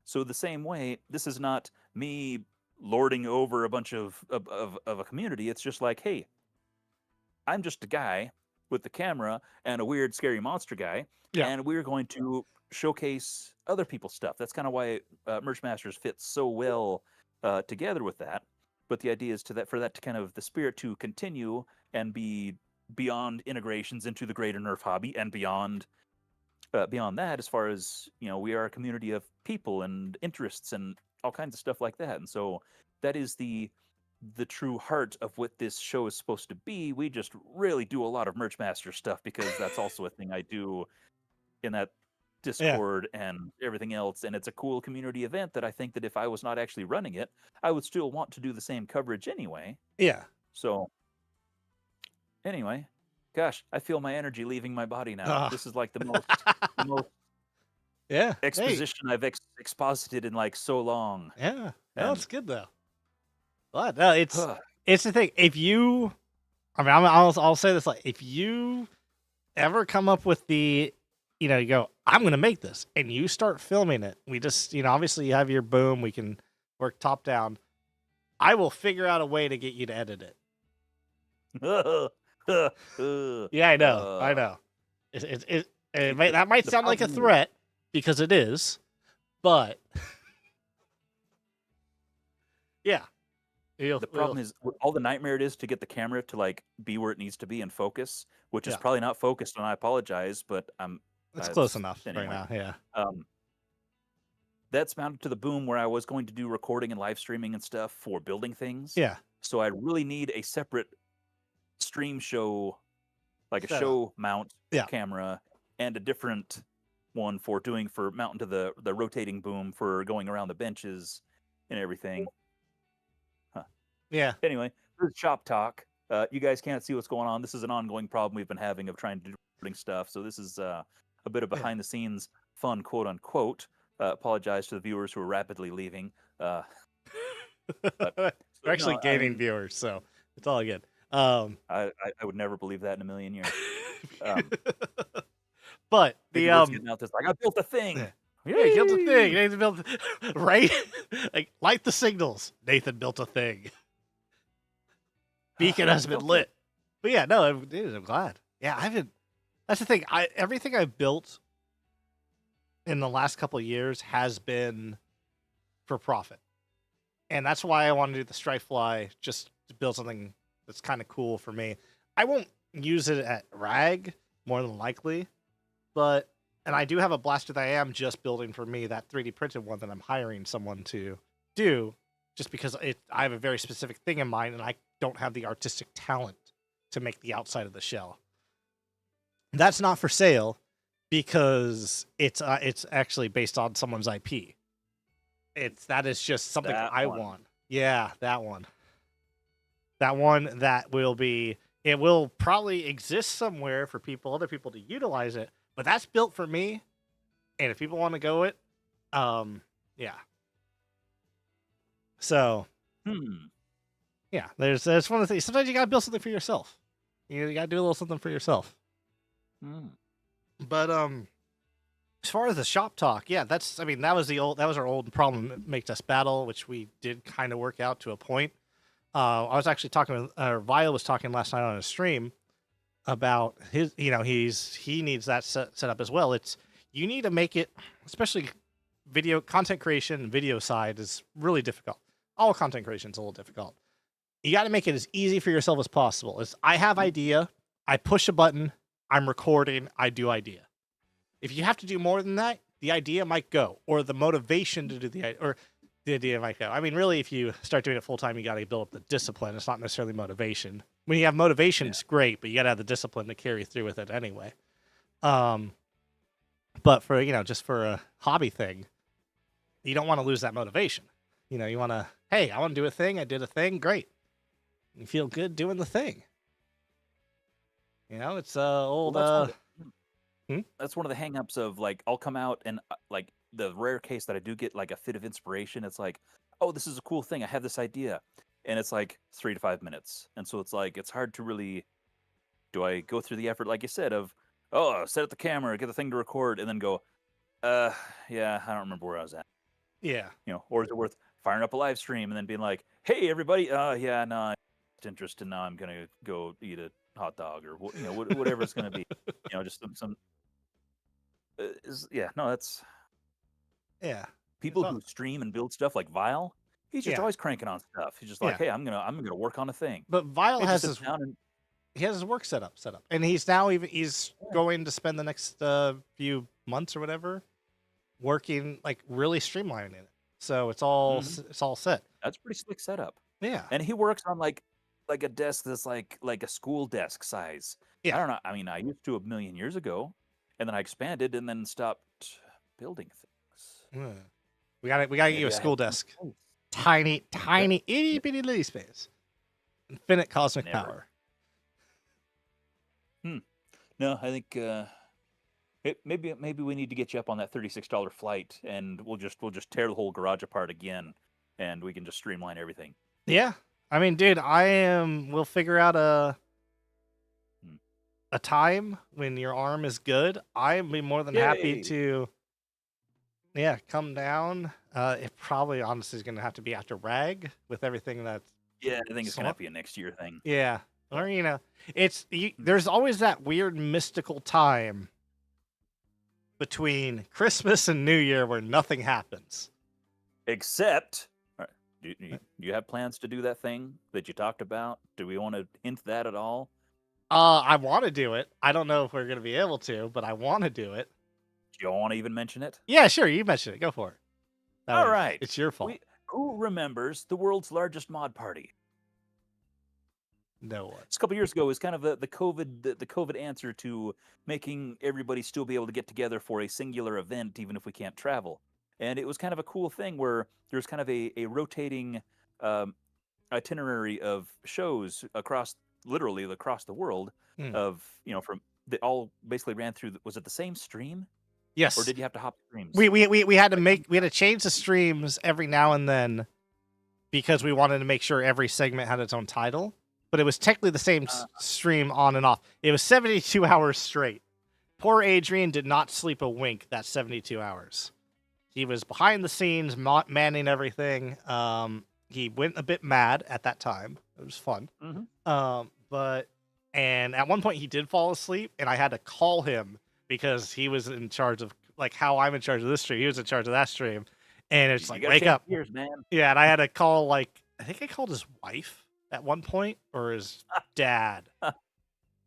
So the same way, this is not me lording over a bunch of a community. It's just like, hey, I'm just a guy with the camera and a weird, scary monster guy, Yeah. and we're going to showcase other people's stuff. That's kind of why MergeMasters fits so well together with that. But the idea is for that to kind of the spirit to continue and be beyond integrations into the greater Nerf hobby and beyond that, as far as we are a community of people and interests and all kinds of stuff like that. And so that is the true heart of what this show is supposed to be. We just really do a lot of MergeMaster stuff because that's also a thing I do in that Yeah. Discord and everything else. And it's a cool community event that I think that if I was not actually running it, I would still want to do the same coverage anyway. Yeah. So anyway, gosh, I feel my energy leaving my body now. Ah. This is like the most Yeah. Hey. exposition I've exposited in like so long. Yeah. No, And it's good though. But no, it's the thing. If you, I mean, I'll say this: like, if you ever come up with the, you go, I'm gonna make this, and you start filming it. We just, obviously you have your boom. We can work top down. I will figure out a way to get you to edit it. Yeah, I know. I know. That might sound like a threat because it is, but yeah. The problem is all the nightmare it is to get the camera to like be where it needs to be and focus, which is Yeah. probably not focused, and I apologize, but It's close enough anyway. right now. Yeah. That's mounted to the boom where I was going to do recording and live streaming and stuff for building things. Yeah. So I really need a separate stream show, like a show mount camera, and a different one for mounting to the rotating boom for going around the benches and everything. Yeah. Anyway, this is shop talk. You guys can't see what's going on. This is an ongoing problem we've been having of trying to do recording stuff. So this is a bit of behind the scenes fun, quote unquote. Apologize to the viewers who are rapidly leaving. We're actually gaining viewers, so it's all good. I would never believe that in a million years. But getting out this like I built a thing. Yeah, he built a thing. Nathan built right. Like light the signals. Nathan built a thing. Beacon has been lit. But yeah, no, I'm glad. Yeah, that's the thing. Everything I've built in the last couple of years has been for profit. And that's why I want to do the Strike Fly, just to build something that's kind of cool for me. I won't use it at RAG, more than likely, but, and I do have a blaster that I am just building for me, that 3D printed one that I'm hiring someone to do, just because I have a very specific thing in mind, and I don't have the artistic talent to make the outside of the shell. That's not for sale because it's actually based on someone's IP. That is just something That I one. want. Yeah, that one. That one that will be. It will probably exist somewhere for other people to utilize it, but that's built for me. And if people want to go it, yeah. So, yeah, there's one of the things. Sometimes you gotta build something for yourself. You gotta do a little something for yourself. But as far as the shop talk, yeah, that was our old problem. It makes us battle, which we did kind of work out to a point. I was actually talking with Vile was talking last night on a stream about his, he needs that set up as well. You need to make it, especially video content creation and video side is really difficult. All content creation is a little difficult. You got to make it as easy for yourself as possible. I have idea, I push a button, I'm recording, I do idea. If you have to do more than that, the idea might go, or the motivation to do the idea might go. I mean, really, if you start doing it full time, you got to build up the discipline. It's not necessarily motivation. When you have motivation, it's great, but you got to have the discipline to carry through with it anyway. But for just for a hobby thing, you don't want to lose that motivation. You want to, hey, I want to do a thing. I did a thing. Great. You feel good doing the thing. It's old. That's one of the hangups of like I'll come out and like the rare case that I do get like a fit of inspiration. It's like, oh, this is a cool thing. I have this idea, and it's like 3 to 5 minutes, and so it's like it's hard to really. Do I go through the effort, like you said, of set up the camera, get the thing to record, and then go, yeah, I don't remember where I was at. Yeah. Or is it worth firing up a live stream and then being like, hey, everybody, yeah, no, I'm just interested now. I'm gonna go eat a hot dog or whatever it's gonna be. Just some. That's Yeah. people who stream and build stuff like Vile. He's just always cranking on stuff. He's just like, hey, I'm gonna work on a thing. But Vile He has just sits down he has his work set up, and he's going to spend the next few months or whatever working like really streamlining it. So it's all set. That's a pretty slick setup. Yeah, and he works on like a desk that's like a school desk size. Yeah. I don't know. I mean, I used to 1,000,000 years ago, and then I expanded and then stopped building things. We gotta get you a school desk. Tiny, itty bitty litty space. Infinite cosmic power. No, I think maybe we need to get you up on that $36 flight, and we'll just tear the whole garage apart again, and we can just streamline everything. Yeah, I mean, dude, we'll figure out a time when your arm is good. I'd be more than happy to. Yeah, come down. It probably honestly is going to have to be after RAG with everything that's. Yeah, I think it's going to have to be a next year thing. Yeah. Or, there's always that weird mystical time between Christmas and New Year where nothing happens. Except, do you have plans to do that thing that you talked about? Do we want to hint that at all? I want to do it. I don't know if we're going to be able to, but I want to do it. Do you want to even mention it? Yeah, sure. You mention it. Go for it. All right. It's your fault. Who remembers the world's largest mod party? No one. It's a couple years ago. It was kind of the COVID answer to making everybody still be able to get together for a singular event, even if we can't travel. And it was kind of a cool thing where there's kind of a rotating itinerary of shows literally across the world of from they all basically ran through. Was it the same stream? Yes. Or did you have to hop streams? We had to change the streams every now and then because we wanted to make sure every segment had its own title. But it was technically the same stream on and off. It was 72 hours straight. Poor Adrian did not sleep a wink that 72 hours. He was behind the scenes, manning everything. He went a bit mad at that time. It was fun. And at one point he did fall asleep, and I had to call him because he was in charge of like how I'm in charge of this stream. He was in charge of that stream, And it's You like, gotta wake change up. gears, man. Yeah, and I had to call I think I called his wife at one point or his dad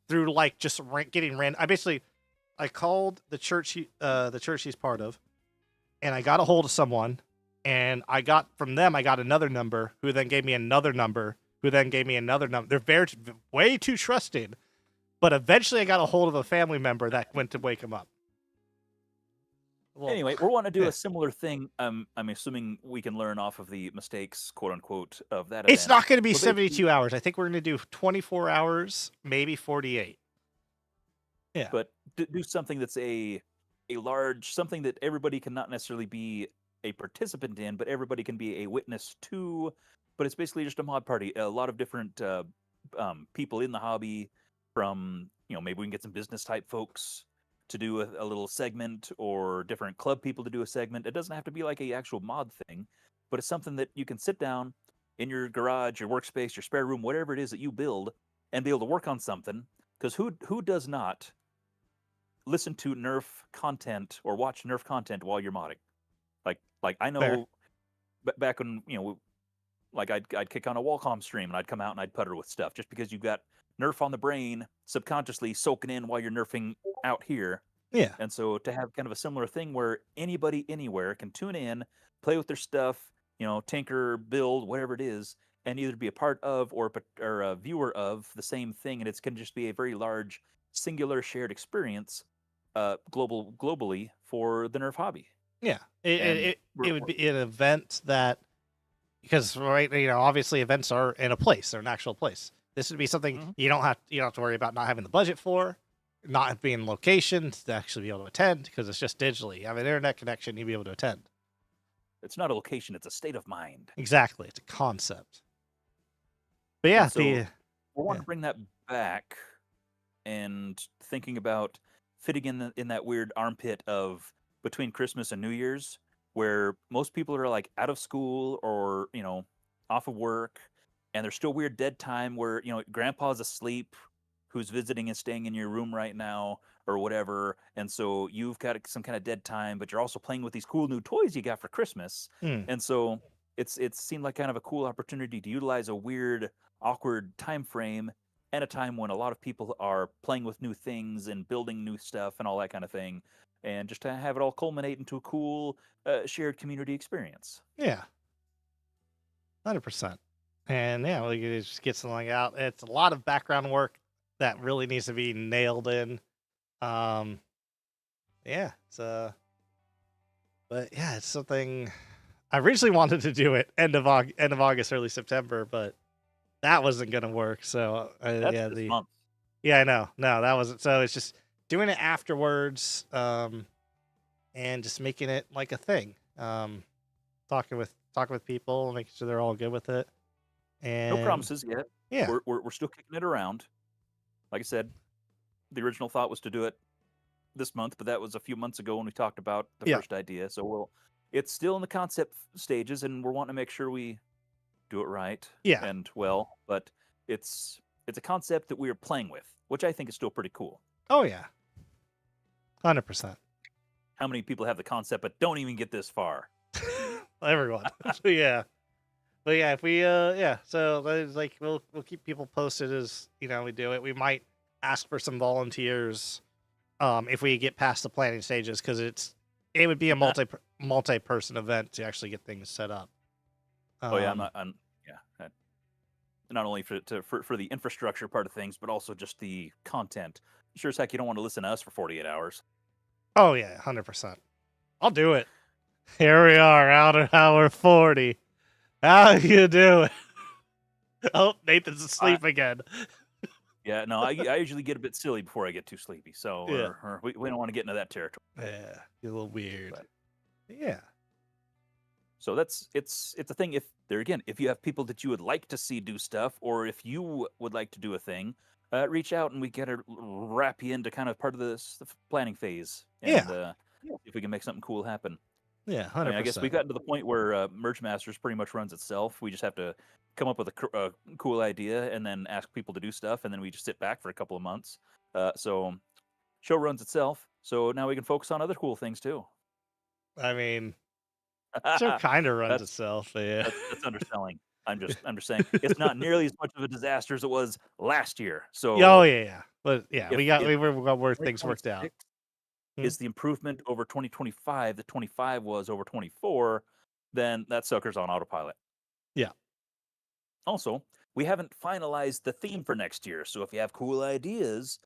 through just getting ran. I called the church he's part of, and I got a hold of someone, and from them I got another number, who then gave me another number, who then gave me another number. They're way too trusting, but eventually I got a hold of a family member that went to wake him up. Well, Anyway, we're wanting to do yeah. a similar thing. I'm assuming we can learn off of the mistakes, quote unquote, of that It's event. not going to be But basically, 72 hours. I think we're going to do 24 hours, maybe 48. Yeah. but do something that's a large, something that everybody cannot necessarily be a participant in, but everybody can be a witness to. But it's basically just a mod party. A lot of different people in the hobby, from maybe we can get some business type folks to do a little segment, or different club people to do a segment. It doesn't have to be like a actual mod thing, but it's something that you can sit down in your garage, your workspace, your spare room, whatever it is that you build, and be able to work on something. Because who does not listen to Nerf content or watch Nerf content while you're modding? Like I Fair. know back when like I'd kick on a Wacom stream and I'd come out and I'd putter with stuff, just because you've got Nerf on the brain subconsciously soaking in while you're nerfing out here. Yeah. And so to have kind of a similar thing where anybody anywhere can tune in, play with their stuff, tinker, build, whatever it is, and either be a part of or a viewer of the same thing, and it's going to just be a very large, singular, shared experience, globally for the Nerf hobby. Yeah. And It would be an event that, because obviously events are in a place, they're an actual place. This would be something you don't have to worry about not having the budget for, not being location to actually be able to attend, because it's just digitally. You have an internet connection, you'll be able to attend. it's not a location; it's a state of mind. Exactly, it's a concept. But yeah, And so we want to bring that back, and thinking about fitting in that weird armpit of between Christmas and New Year's, where most people are like out of school or off of work, and there's still weird dead time where grandpa's asleep, who's visiting and staying in your room right now or whatever, and so you've got some kind of dead time, but you're also playing with these cool new toys you got for Christmas. And so it seemed like kind of a cool opportunity to utilize a weird, awkward time frame, and a time when a lot of people are playing with new things and building new stuff and all that kind of thing, and just to have it all culminate into a cool shared community experience. Yeah, 100%. And yeah, we could just get something out. It's a lot of background work that really needs to be nailed in. Yeah, but yeah, it's something I originally wanted to do it end of August, early September, but that wasn't gonna work. So That's this month. yeah, I know. No, that wasn't. So it's just doing it afterwards, and just making it like a thing. Talking with people, making sure they're all good with it. And No promises yet. yeah, We're still kicking it around. Like I said, the original thought was to do it this month, but that was a few months ago when we talked about the first idea. So it's still in the concept stages, and we're wanting to make sure we do it right and well. But it's a concept that we are playing with, which I think is still pretty cool. Oh yeah, 100%. How many people have the concept but don't even get this far? Everyone. Yeah. But yeah, if we so there's we'll keep people posted as we do it. We might ask for some volunteers if we get past the planning stages, because it would be a multi-person event to actually get things set up. Not only for the infrastructure part of things, but also just the content. Sure as heck you don't want to listen to us for 48 hours. Oh yeah, 100%. I'll do it. Here we are, out at hour 40. How you doing? Oh, Nathan's asleep again. Yeah, no, I usually get a bit silly before I get too sleepy, so we don't want to get into that territory. Yeah, you're a little weird. But yeah. So it's a thing. If you have people that you would like to see do stuff, or if you would like to do a thing, reach out and we gotta wrap you into kind of part of the planning phase. And, if we can make something cool happen. Yeah, 100%. I guess we've gotten to the point where MergeMasters pretty much runs itself. We just have to come up with a cool idea and then ask people to do stuff, and then we just sit back for a couple of months. So show runs itself. So now we can focus on other cool things too. I mean, Show kind of runs That's itself. But yeah. that's underselling. I'm just saying it's not nearly as much of a disaster as it was last year. Yeah, oh So yeah, yeah. But yeah, if we got where things worked out. 2026 Hmm? is the improvement over 2025 that 25 was over 24, then that sucker's on autopilot. Yeah. Also, we haven't finalized the theme for next year, so if you have cool ideas,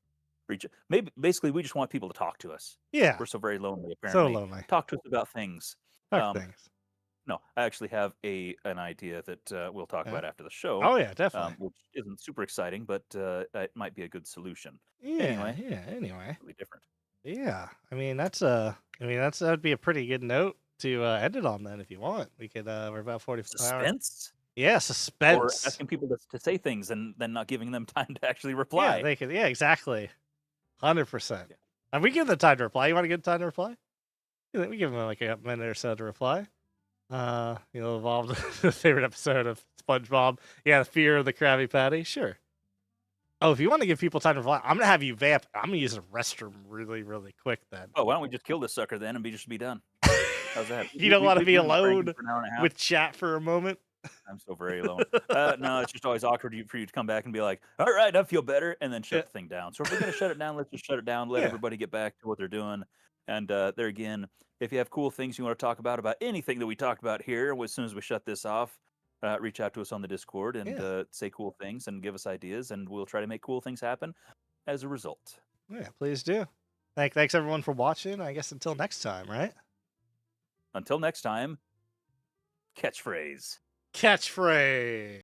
reach. Maybe basically we just want people to talk to us. Yeah. We're so very lonely, So apparently. lonely. Talk to us about things. Fuck Um, things. no, I actually have an idea that we'll talk Yeah. about after the show, Oh yeah, definitely. which isn't super exciting, but it might be a good solution. Yeah, Anyway, yeah. Anyway. really different. Yeah. That'd be a pretty good note to end it on then if you want. We could we're about 45 hours. Suspense, Yeah, or suspense. asking people to say things and then not giving them time to actually Yeah, reply. they could. Yeah, exactly. 100%. Yeah. And we give them time to reply. You want to give them time to reply? Yeah, we give them like a minute or so to reply. Evolved the favorite episode of SpongeBob. Yeah, the fear of the Krabby Patty. Sure. Oh, if you want to give people time to reply, I'm gonna have you vamp. I'm gonna use a restroom really, really quick then. Oh, why don't we just kill this sucker then and be done? How's that? You don't want to be We've been pranking alone for an hour and a half. with chat for a moment. I'm so very alone. No, it's just always awkward for you to come back and be like, "All right, I feel better," and then shut Yeah. the thing down. So if we're gonna shut it down, let's just shut it down. Let Yeah. everybody get back to what they're doing. And there again, if you have cool things you want to talk about anything that we talked about here, as soon as we shut this off, reach out to us on the Discord and Yeah. say cool things and give us ideas, and we'll try to make cool things happen as a result. Yeah, please do. Thanks everyone for watching. I guess until next time, right? Until next time, catchphrase. Catchphrase.